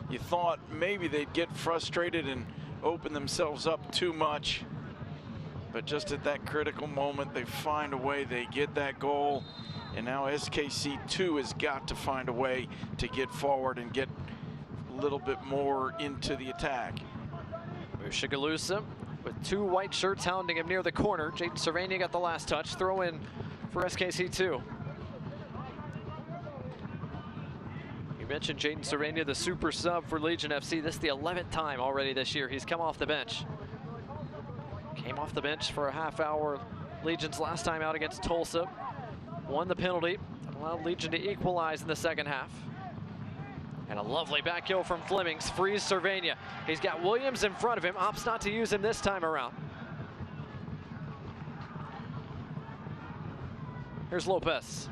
[SPEAKER 1] You thought maybe they'd get frustrated and open themselves up too much. But just at that critical moment, they find a way, they get that goal. And now SKC2 has got to find a way to get forward and get a little bit more into the attack.
[SPEAKER 2] Mushagalusa with 2 white shirts hounding him near the corner. Jaden Servania got the last touch. Throw in for SKC2. You mentioned Jaden Servania, the super sub for Legion FC. This is the 11th time already this year he's come off the bench. Came off the bench for a half hour Legion's last time out against Tulsa. Won the penalty, allowed Legion to equalize in the second half. And a lovely back heel from Flemings, frees Servania. He's got Williams in front of him, opts not to use him this time around. Here's Lopez.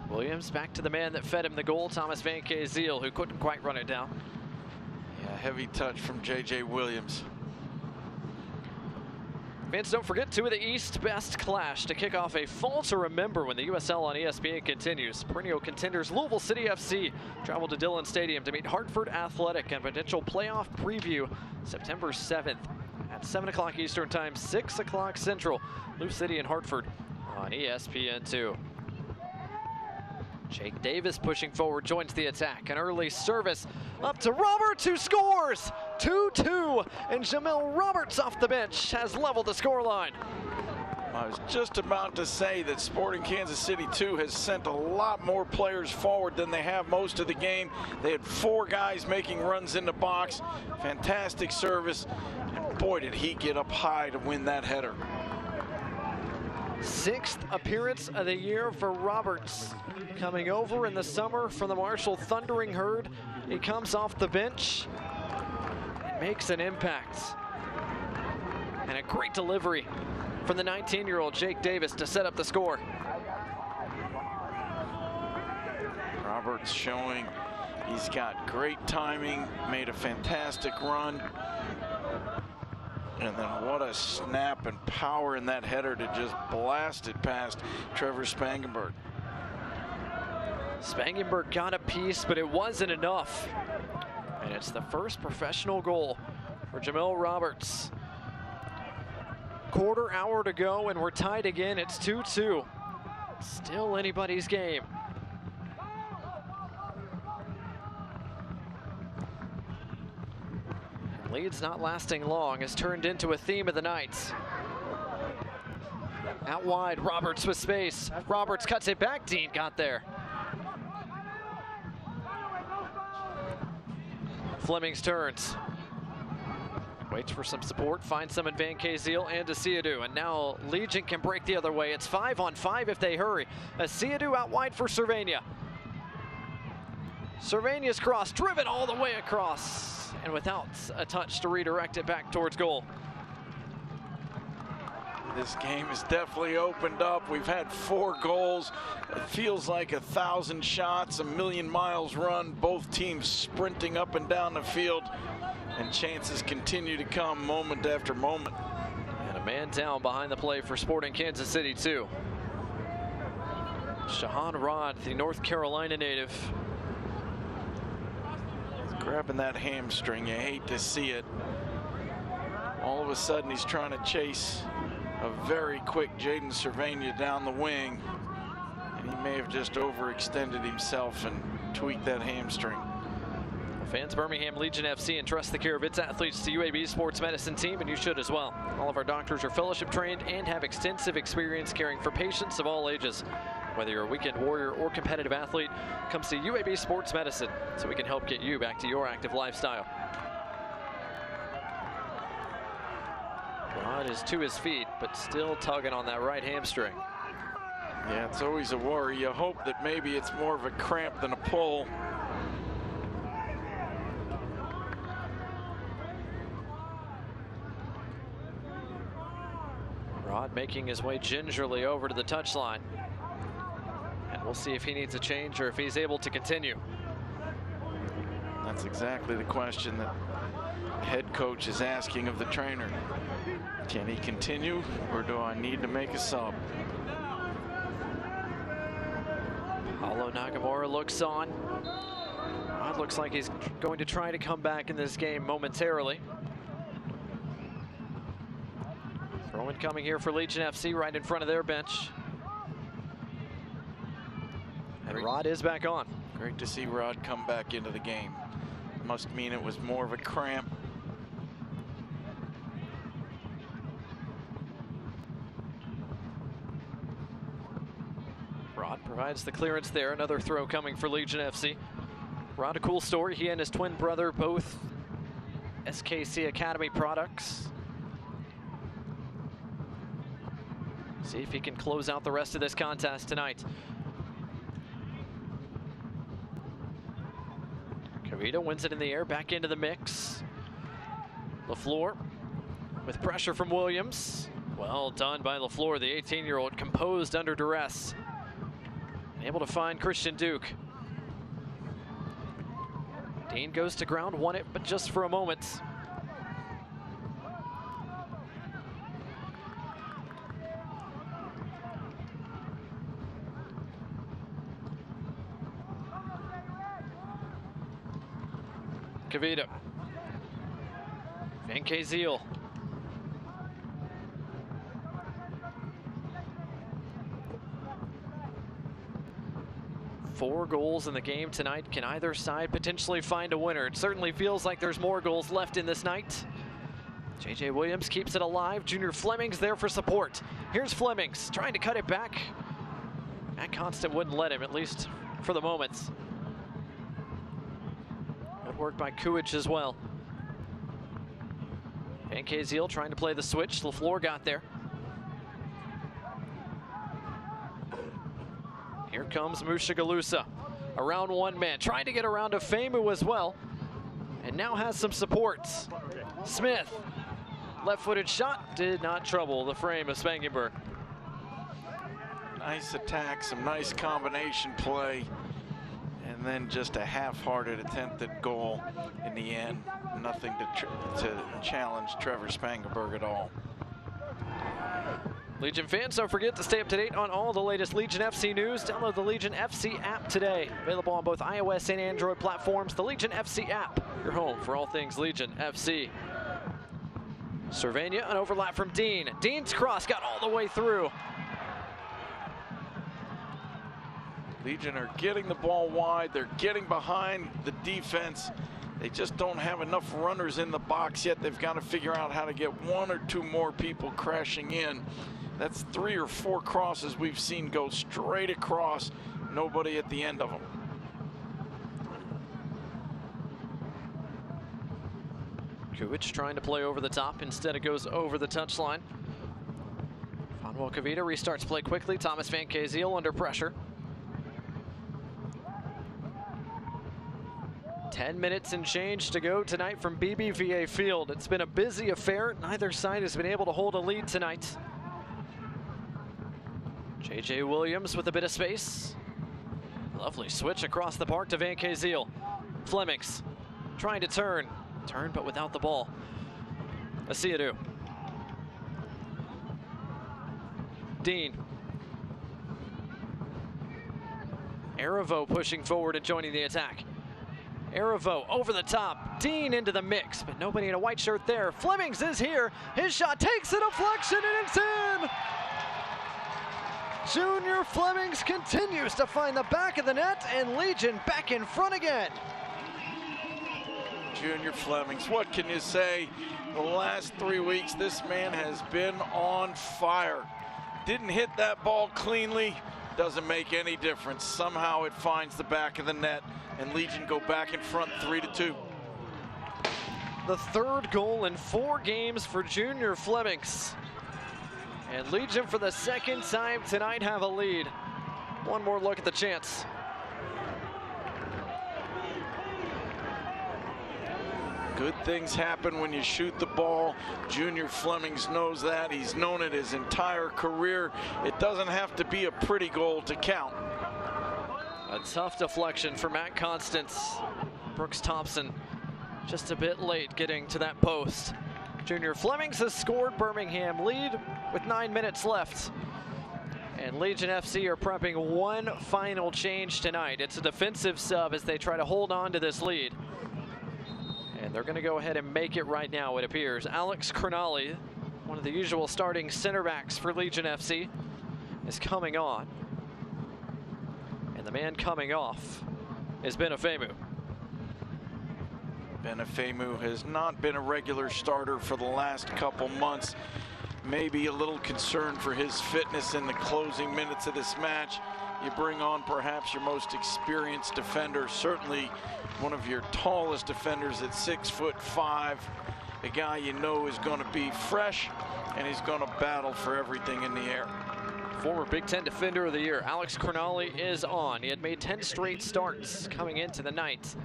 [SPEAKER 2] Williams back to the man that fed him the goal, Thomas Van Kazeel, who couldn't quite run it down.
[SPEAKER 1] Yeah, heavy touch from J.J. Williams.
[SPEAKER 2] Fans, don't forget 2 of the East best clash to kick off a fall to remember when the USL on ESPN continues. Perennial contenders Louisville City FC travel to Dillon Stadium to meet Hartford Athletic and potential playoff preview September 7th at 7 o'clock Eastern Time, 6 o'clock Central. Lou City and Hartford on ESPN2. Jake Davis pushing forward, joins the attack. An early service up to Roberts, who scores! 2-2, and Jamil Roberts off the bench has leveled the scoreline.
[SPEAKER 1] I was just about to say that Sporting Kansas City 2 has sent a lot more players forward than they have most of the game. They had 4 guys making runs in the box. Fantastic service, and boy did he get up high to win that header.
[SPEAKER 2] 6th appearance of the year for Roberts. Coming over in the summer from the Marshall Thundering Herd. He comes off the bench and makes an impact. And a great delivery from the 19-year-old Jake Davis to set up the score.
[SPEAKER 1] Roberts showing he's got great timing, made a fantastic run. And then what a snap and power in that header to just blast it past Trevor Spangenberg.
[SPEAKER 2] Spangenberg got a piece, but it wasn't enough. And it's the first professional goal for Jamil Roberts. Quarter hour to go, and we're tied again. It's 2-2. Still anybody's game. Lead's not lasting long, has turned into a theme of the night. Out wide, Roberts with space. Roberts cuts it back, Dean got there. Flemings turns. Waits for some support, finds some in Van Kazeel and Asiadu. And now Legion can break the other way. It's 5-on-5 if they hurry. Asiadu out wide for Servania. Servania's cross, driven all the way across. And without a touch to redirect it back towards goal.
[SPEAKER 1] This game has definitely opened up. We've had 4 goals. It feels like 1,000 shots, 1,000,000 miles run. Both teams sprinting up and down the field, and chances continue to come moment after moment.
[SPEAKER 2] And a man down behind the play for Sporting Kansas City, too. Shahan Rod, the North Carolina native.
[SPEAKER 1] Grabbing that hamstring, you hate to see it. All of a sudden he's trying to chase a very quick Jaden Cervania down the wing, and he may have just overextended himself and tweaked that hamstring.
[SPEAKER 2] Fans, Birmingham Legion FC entrust the care of its athletes to UAB's sports medicine team, and you should as well. All of our doctors are fellowship trained and have extensive experience caring for patients of all ages. Whether you're a weekend warrior or competitive athlete, comes to UAB Sports Medicine so we can help get you back to your active lifestyle. Rod is to his feet, but still tugging on that right hamstring.
[SPEAKER 1] Yeah, it's always a worry. You hope that maybe it's more of a cramp than a pull.
[SPEAKER 2] Rod making his way gingerly over to the touchline. And we'll see if he needs a change or if he's able to continue.
[SPEAKER 1] That's exactly the question that the head coach is asking of the trainer. Can he continue, or do I need to make a sub?
[SPEAKER 2] Paulo Nagamura looks on. Rod looks like he's going to try to come back in this game momentarily. Throw-in coming here for Legion FC right in front of their bench. And Rod is back on.
[SPEAKER 1] Great to see Rod come back into the game. Must mean it was more of a cramp.
[SPEAKER 2] Rod provides the clearance there. Another throw coming for Legion FC. Rod, a cool story. He and his twin brother, both SKC Academy products. See if he can close out the rest of this contest tonight. Kavita wins it in the air, back into the mix. LaFleur with pressure from Williams. Well done by LaFleur, the 18-year-old, composed under duress. Able to find Christian Duke. Dean goes to ground, won it, but just for a moment. Kavita. Van Kaziel. Four goals in the game tonight. Can either side potentially find a winner? It certainly feels like there's more goals left in this night. JJ Williams keeps it alive. Junior Flemings there for support. Here's Flemings trying to cut it back. Matt Constant wouldn't let him, at least for the moment. Good work by Kuich as well. Van Kaziel trying to play the switch. LaFleur got there. Here comes Mushagalusa. Around one man, trying to get around to Famu as well. And now has some support. Smith, left-footed shot, did not trouble the frame of Spangenberg.
[SPEAKER 1] Nice attack, some nice combination play, and then just a half-hearted attempt at goal in the end. Nothing to challenge Trevor Spangenberg at all.
[SPEAKER 2] Legion fans, don't forget to stay up to date on all the latest Legion FC news. Download the Legion FC app today. Available on both iOS and Android platforms. The Legion FC app, your home for all things Legion FC. Cervania, an overlap from Dean. Dean's cross got all the way through.
[SPEAKER 1] Legion are getting the ball wide. They're getting behind the defense. They just don't have enough runners in the box yet. They've got to figure out how to get one or two more people crashing in. That's 3 or 4 crosses we've seen go straight across. Nobody at the end of them.
[SPEAKER 2] Kuich trying to play over the top. Instead it goes over the touchline. Manuel Kavita restarts play quickly. Thomas Van Kaziel under pressure. 10 minutes and change to go tonight from BBVA Field. It's been a busy affair. Neither side has been able to hold a lead tonight. J.J. Williams with a bit of space. Lovely switch across the park to Van Kaziel. Flemings trying to turn but without the ball. Asiadu. Dean. Aravo pushing forward and joining the attack. Aravo over the top. Dean into the mix, but nobody in a white shirt there. Flemings is here. His shot takes a deflection and it's in! Junior Flemings continues to find the back of the net, and Legion back in front again.
[SPEAKER 1] Junior Flemings, what can you say? The last 3 weeks, this man has been on fire. Didn't hit that ball cleanly, doesn't make any difference. Somehow it finds the back of the net, and Legion go back in front 3-2.
[SPEAKER 2] The third goal in 4 games for Junior Flemings. And Legion, for the second time tonight, have a lead. One more look at the chance.
[SPEAKER 1] Good things happen when you shoot the ball. Junior Flemings knows that. He's known it his entire career. It doesn't have to be a pretty goal to count.
[SPEAKER 2] A tough deflection for Matt Constance. Brooks Thompson just a bit late getting to that post. Junior Flemings has scored. Birmingham lead with 9 minutes left. And Legion FC are prepping one final change tonight. It's a defensive sub as they try to hold on to this lead. And they're going to go ahead and make it right now, it appears. Alex Cronali, one of the usual starting center backs for Legion FC, is coming on. And the man coming off is Benefemu.
[SPEAKER 1] Benefemu has not been a regular starter for the last couple months. Maybe a little concern for his fitness in the closing minutes of this match. You bring on perhaps your most experienced defender, certainly one of your tallest defenders at 6'5", a guy you know is going to be fresh and he's going to battle for everything in the air.
[SPEAKER 2] Former Big Ten Defender of the Year, Alex Cronali, is on. He had made 10 straight starts coming into the night.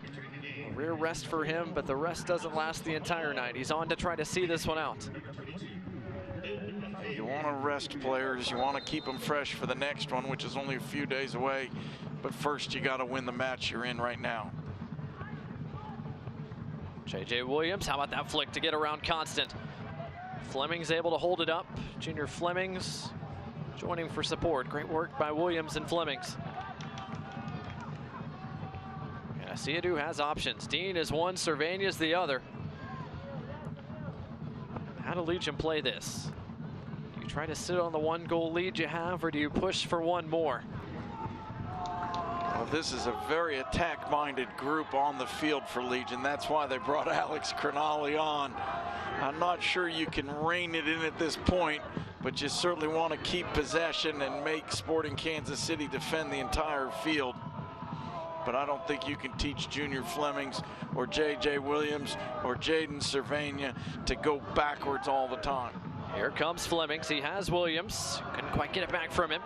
[SPEAKER 2] A rare rest for him, but the rest doesn't last the entire night. He's on to try to see this one out.
[SPEAKER 1] You want to rest players, you want to keep them fresh for the next one, which is only a few days away. But first, you got to win the match you're in right now.
[SPEAKER 2] J.J. Williams, how about that flick to get around Constant? Flemings able to hold it up. Junior Flemings joining for support. Great work by Williams and Flemings. And Asiadu has options. Dean is one, Cervania's the other. How do Legion play this? Do you try to sit on the 1-goal lead you have, or do you push for one more?
[SPEAKER 1] Well, this is a very attack-minded group on the field for Legion. That's why they brought Alex Cronali on. I'm not sure you can rein it in at this point, but you certainly want to keep possession and make Sporting Kansas City defend the entire field. But I don't think you can teach Junior Flemings or J.J. Williams or Jaden Cervania to go backwards all the time.
[SPEAKER 2] Here comes Flemings. He has Williams. Couldn't quite get it back from him.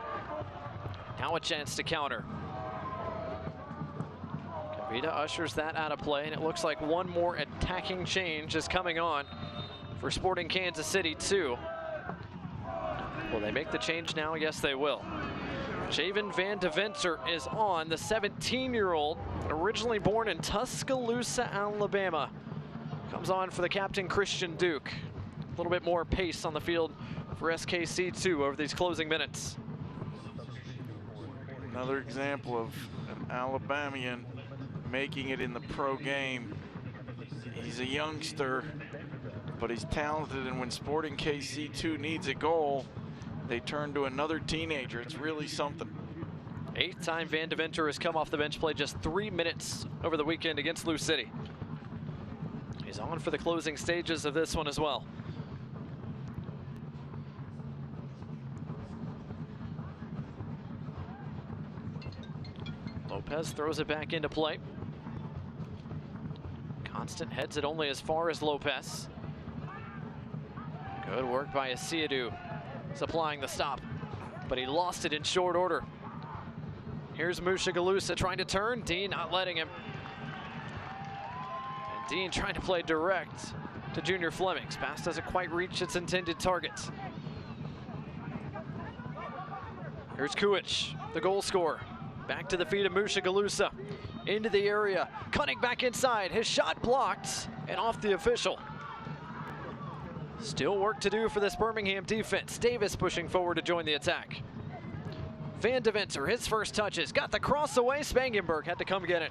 [SPEAKER 2] Now a chance to counter. Kavita ushers that out of play, and it looks like one more attacking change is coming on for Sporting Kansas City too. Will they make the change now? Yes, they will. Javen Van de Venter is on, the 17-year-old, originally born in Tuscaloosa, Alabama. Comes on for the captain, Christian Duke. A little bit more pace on the field for SKC2 over these closing minutes.
[SPEAKER 1] Another example of an Alabamian making it in the pro game. He's a youngster, but he's talented, and when Sporting KC2 needs a goal, they turn to another teenager. It's really something.
[SPEAKER 2] 8th time Van de Venter has come off the bench, played just 3 minutes over the weekend against Lou City. He's on for the closing stages of this one as well. Lopez throws it back into play. Constant heads it only as far as Lopez. Good work by Asiadu, supplying the stop, but he lost it in short order. Here's Mushagalusa trying to turn. Dean not letting him. And Dean trying to play direct to Junior Flemings. Pass doesn't quite reach its intended target. Here's Kuich, the goal scorer. Back to the feet of Musha Galusa. Into the area, cutting back inside. His shot blocked and off the official. Still work to do for this Birmingham defense. Davis pushing forward to join the attack. Van de Winter, his first touches. Got the cross away. Spangenberg had to come get it.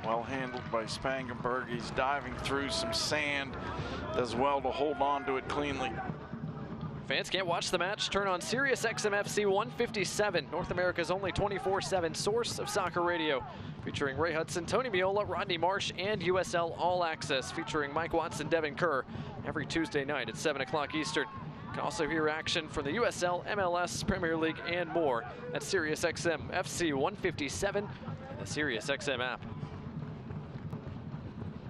[SPEAKER 1] Well handled by Spangenberg. He's diving through some sand. Does well to hold on to it cleanly.
[SPEAKER 2] Fans can't watch the match? Turn on Sirius XM FC 157, North America's only 24/7 source of soccer radio, featuring Ray Hudson, Tony Miola, Rodney Marsh, and USL All Access, featuring Mike Watson, Devin Kerr, every Tuesday night at 7 o'clock Eastern. You can also hear action from the USL, MLS, Premier League, and more at Sirius XM FC 157 and the Sirius XM app.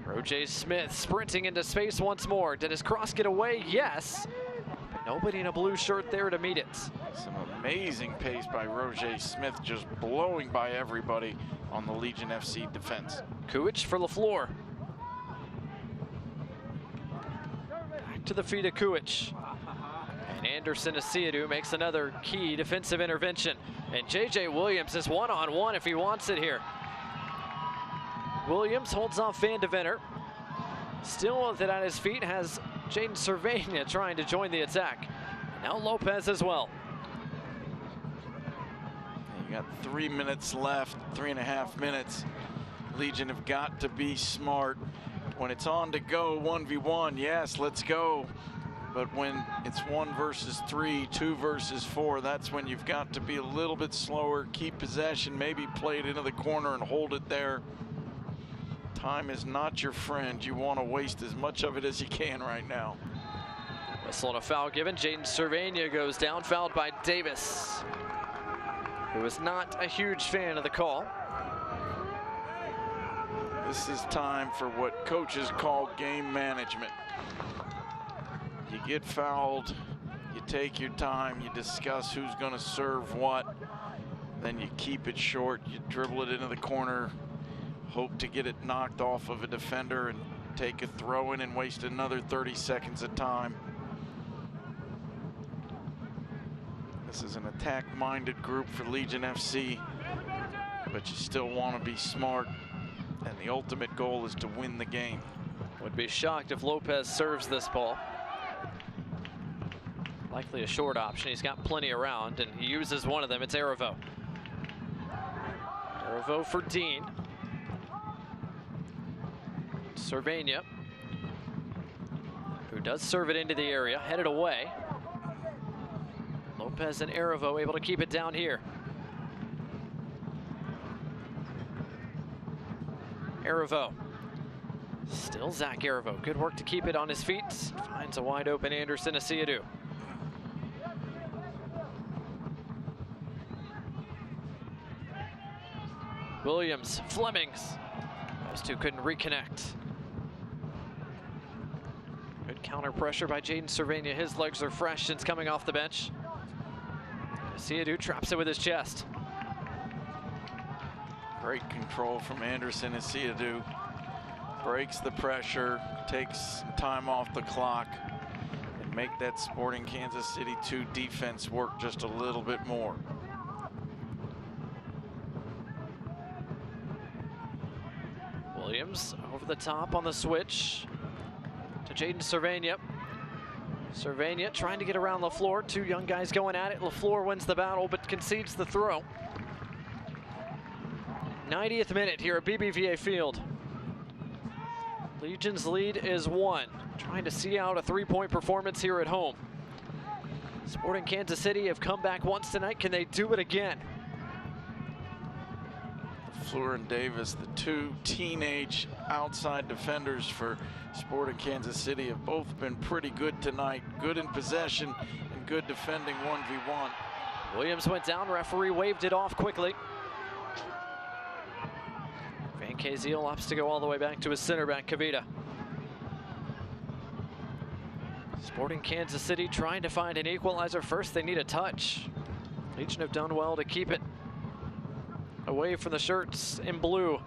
[SPEAKER 2] Roger Smith sprinting into space once more. Did his cross get away? Yes. Nobody in a blue shirt there to meet it.
[SPEAKER 1] Some amazing pace by Roger Smith, just blowing by everybody on the Legion FC defense.
[SPEAKER 2] Kuich for LaFleur. Back to the feet of Kuich. And Anderson Asiadu makes another key defensive intervention. And J.J. Williams is one-on-one if he wants it here. Williams holds off Van de Winter. Still with it at his feet has Jaden Cervania trying to join the attack. Now Lopez as well.
[SPEAKER 1] You got 3 minutes left, 3.5 minutes. Legion have got to be smart. When it's on to go 1v1, yes, let's go. But when it's 1 versus 3, 2 versus 4, that's when you've got to be a little bit slower, keep possession, maybe play it into the corner and hold it there. Time is not your friend. You want to waste as much of it as you can right now.
[SPEAKER 2] Whistle and a foul given. Jaden Cervania goes down, fouled by Davis, who is not a huge fan of the call.
[SPEAKER 1] This is time for what coaches call game management. You get fouled, you take your time, you discuss who's going to serve what, then you keep it short, you dribble it into the corner, hope to get it knocked off of a defender and take a throw in and waste another 30 seconds of time. This is an attack-minded group for Legion FC, but you still want to be smart, and the ultimate goal is to win the game.
[SPEAKER 2] Would be shocked if Lopez serves this ball. Likely a short option. He's got plenty around, and he uses one of them. It's Arivo. Arivo for Dean. Cervania, who does serve it into the area, headed away. Lopez and Arivo able to keep it down here. Arivo. Still Zach Arivo. Good work to keep it on his feet. Finds a wide open Anderson Asiadu. Williams, Flemings. Those two couldn't reconnect. Good counter pressure by Jaden Cervania. His legs are fresh since coming off the bench. Asiadu traps it with his chest.
[SPEAKER 1] Great control from Anderson Asiadu. Breaks the pressure, takes time off the clock, and make that Sporting Kansas City 2 defense work just a little bit more.
[SPEAKER 2] Williams over the top on the switch to Jaden Cervania. Cervania trying to get around LaFleur. Two young guys going at it. LaFleur wins the battle but concedes the throw. 90th minute here at BBVA Field. Legion's lead is 1. Trying to see out a 3-point performance here at home. Sporting Kansas City have come back once tonight. Can they do it again?
[SPEAKER 1] LaFleur and Davis, the 2 teenage outside defenders for Sporting Kansas City, have both been pretty good tonight. Good in possession and good defending 1v1.
[SPEAKER 2] Williams went down. Referee waved it off quickly. Van Kaziel opts to go all the way back to his center back, Kavita. Sporting Kansas City trying to find an equalizer. First, they need a touch. Legion have done well to keep it away from the shirts in blue.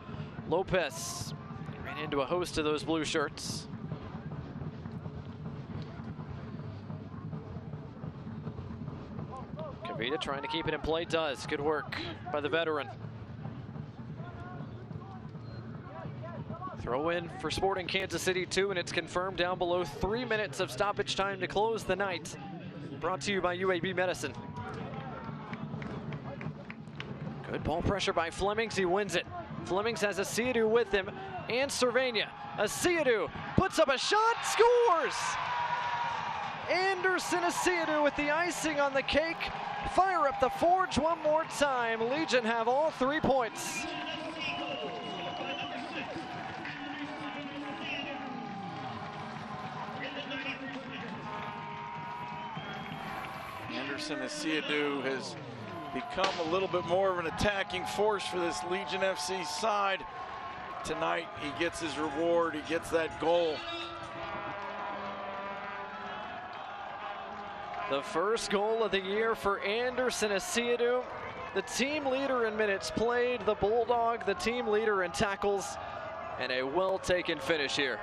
[SPEAKER 2] Lopez ran into a host of those blue shirts. Vita trying to keep it in play, does. Good work by the veteran. Throw in for Sporting Kansas City 2, and it's confirmed down below 3 minutes of stoppage time to close the night. Brought to you by UAB Medicine. Good ball pressure by Flemings, he wins it. Flemings has Asiadu with him, and Cervania. Asiadu puts up a shot, scores! Anderson Asiadu with the icing on the cake. Fire up the forge one more time. Legion have all 3 points.
[SPEAKER 1] Anderson Asiadu has become a little bit more of an attacking force for this Legion FC side. Tonight he gets his reward, he gets that goal.
[SPEAKER 2] The first goal of the year for Anderson Asiadu, the team leader in minutes played, the Bulldog, the team leader in tackles, and a well-taken finish here.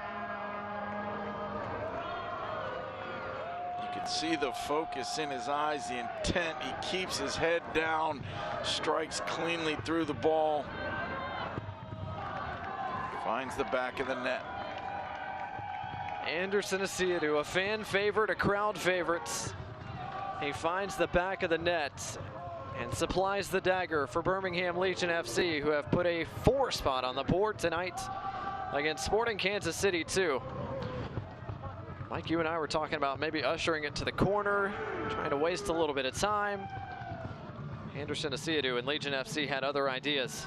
[SPEAKER 1] You can see the focus in his eyes, the intent. He keeps his head down, strikes cleanly through the ball, finds the back of the net.
[SPEAKER 2] Anderson Asiadu, a fan favorite, a crowd favorite. He finds the back of the net and supplies the dagger for Birmingham Legion FC, who have put a 4 spot on the board tonight against Sporting Kansas City 2. Mike, you and I were talking about maybe ushering it to the corner, trying to waste a little bit of time. Anderson Asiadu and Legion FC had other ideas.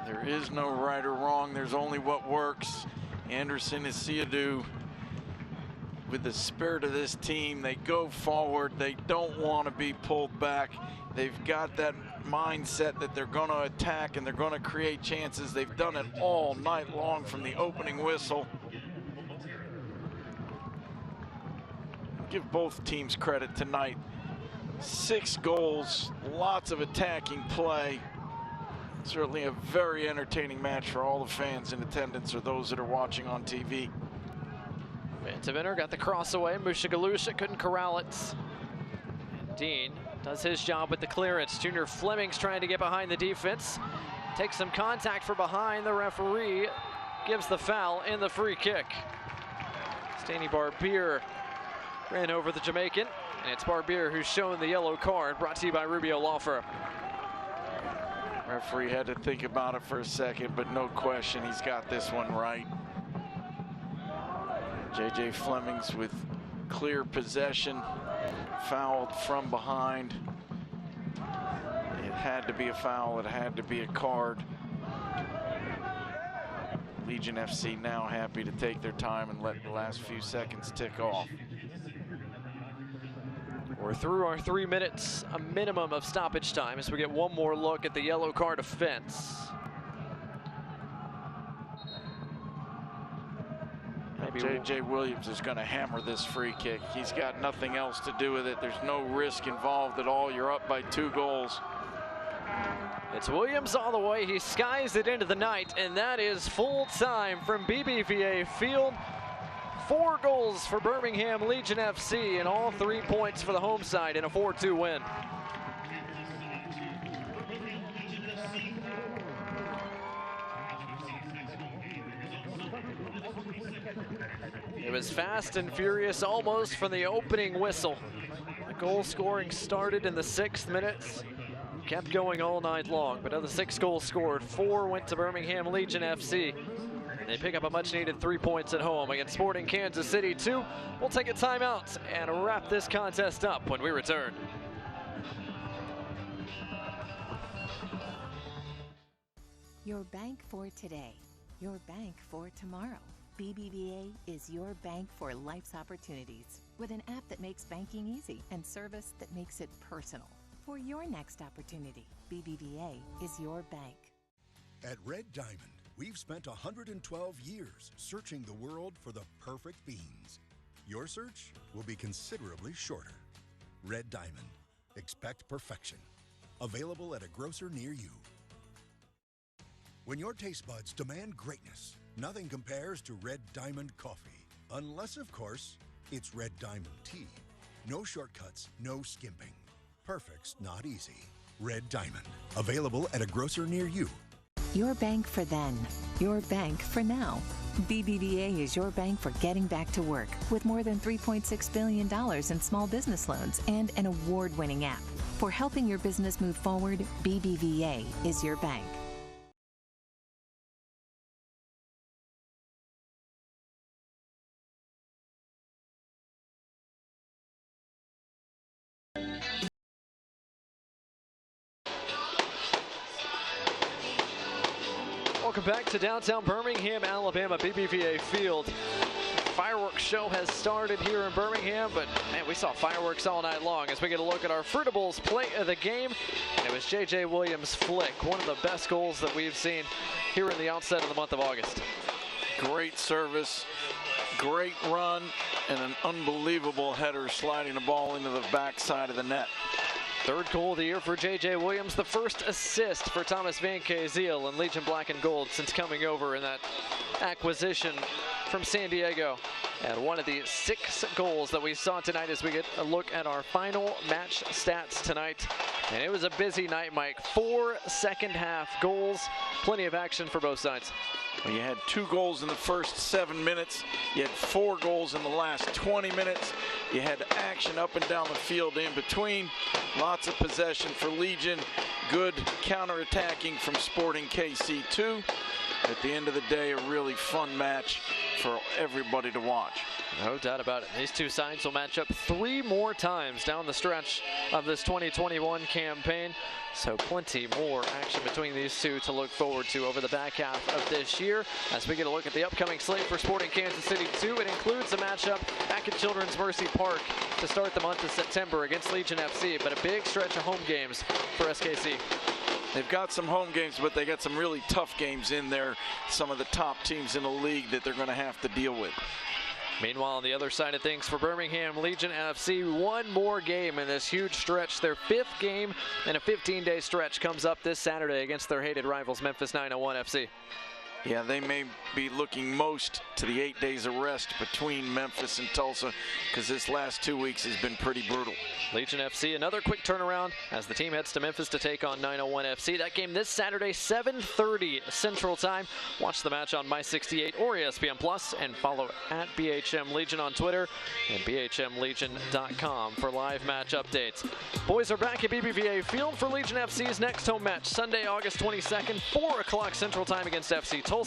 [SPEAKER 1] There is no right or wrong, there's only what works. Anderson Asiadu, with the spirit of this team, they go forward, they don't want to be pulled back. They've got that mindset that they're going to attack and they're going to create chances. They've done it all night long from the opening whistle. Give both teams credit tonight. 6 goals, lots of attacking play. Certainly a very entertaining match for all the fans in attendance or those that are watching on TV.
[SPEAKER 2] Vantevenner got the cross away. Mushagalusha couldn't corral it. And Dean does his job with the clearance. Junior Flemings trying to get behind the defense. Takes some contact from behind. The referee gives the foul and the free kick. Stanley Barbier ran over the Jamaican, and it's Barbier who's shown the yellow card, brought to you by Rubio Law Firm.
[SPEAKER 1] Referee had to think about it for a second, but no question, he's got this one right. J.J. Flemings with clear possession, fouled from behind. It had to be a foul, it had to be a card. Legion FC now happy to take their time and let the last few seconds tick off.
[SPEAKER 2] We're through our 3 minutes, a minimum of stoppage time, as we get one more look at the yellow card offense.
[SPEAKER 1] J.J. Williams is going to hammer this free kick. He's got nothing else to do with it. There's no risk involved at all. You're up by 2 goals.
[SPEAKER 2] It's Williams all the way. He skies it into the night, and that is full time from BBVA Field. 4 goals for Birmingham Legion FC, and all 3 points for the home side in a 4-2 win. It was fast and furious almost from the opening whistle. The goal scoring started in the 6th minute, kept going all night long, but of the 6 goals scored, 4 went to Birmingham Legion FC. And they pick up a much needed 3 points at home against Sporting Kansas City 2. We'll take a timeout and wrap this contest up when we return.
[SPEAKER 6] Your bank for today, your bank for tomorrow. BBVA is your bank for life's opportunities, with an app that makes banking easy and service that makes it personal. For your next opportunity, BBVA is your bank.
[SPEAKER 7] At Red Diamond, we've spent 112 years searching the world for the perfect beans. Your search will be considerably shorter. Red Diamond. Expect perfection. Available at a grocer near you. When your taste buds demand greatness, nothing compares to Red Diamond coffee. Unless, of course, it's Red Diamond tea. No shortcuts, no skimping. Perfect's not easy. Red Diamond. Available at a grocer near you.
[SPEAKER 6] Your bank for then. Your bank for now. BBVA is your bank for getting back to work with more than $3.6 billion in small business loans and an award-winning app. For helping your business move forward, BBVA is your bank.
[SPEAKER 2] Welcome back to downtown Birmingham, Alabama, BBVA Field. Fireworks show has started here in Birmingham, but man, we saw fireworks all night long as we get a look at our Fruitables play of the game. And it was J.J. Williams' flick, one of the best goals that we've seen here in the outset of the month of August.
[SPEAKER 1] Great service, great run, and an unbelievable header sliding the ball into the backside of the net.
[SPEAKER 2] Third goal of the year for J.J. Williams, the first assist for Thomas Van Kaziel in Legion Black and Gold since coming over in that acquisition from San Diego. And one of the 6 goals that we saw tonight as we get a look at our final match stats tonight. And it was a busy night, Mike. 4 second half goals, plenty of action for both sides.
[SPEAKER 1] Well, you had 2 goals in the first 7 minutes. You had 4 goals in the last 20 minutes. You had action up and down the field in between. Lots of possession for Legion. Good counterattacking from Sporting KC too. At the end of the day, a really fun match for everybody to watch.
[SPEAKER 2] No doubt about it. These two sides will match up 3 more times down the stretch of this 2021 campaign. So plenty more action between these two to look forward to over the back half of this year. As we get a look at the upcoming slate for Sporting Kansas City 2, it includes a matchup back at Children's Mercy Park to start the month of September against Legion FC, but a big stretch of home games for SKC.
[SPEAKER 1] They've got some home games, but they got some really tough games in there. Some of the top teams in the league that they're going to have to deal with.
[SPEAKER 2] Meanwhile, on the other side of things for Birmingham, Legion FC, 1 more game in this huge stretch. Their 5th game in a 15-day stretch comes up this Saturday against their hated rivals, Memphis 901 FC.
[SPEAKER 1] Yeah, they may be looking most to the 8 days of rest between Memphis and Tulsa because this last 2 weeks has been pretty brutal.
[SPEAKER 2] Legion FC, another quick turnaround as the team heads to Memphis to take on 901 FC. That game this Saturday, 7:30 Central Time. Watch the match on My68 or ESPN Plus and follow at BHM Legion on Twitter and BHMLegion.com for live match updates. Boys are back at BBVA Field for Legion FC's next home match, Sunday, August 22nd, 4 o'clock Central Time against FC Tulsa.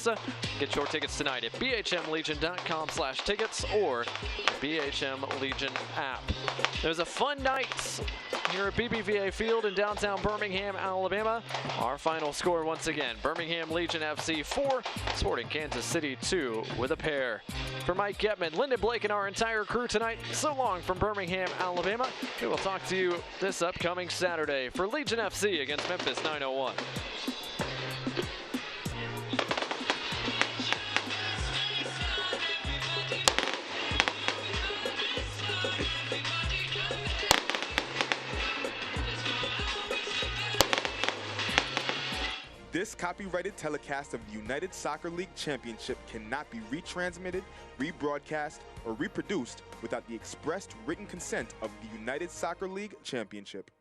[SPEAKER 2] Get your tickets tonight at BHMLegion.com/tickets or the BHM Legion app. It was a fun night here at BBVA Field in downtown Birmingham, Alabama. Our final score once again, Birmingham Legion FC 4, Sporting Kansas City 2 with a pair. For Mike Getman, Lyndon Blake, and our entire crew tonight, so long from Birmingham, Alabama. We will talk to you this upcoming Saturday for Legion FC against Memphis 901.
[SPEAKER 15] This copyrighted telecast of the United Soccer League Championship cannot be retransmitted, rebroadcast, or reproduced without the expressed written consent of the United Soccer League Championship.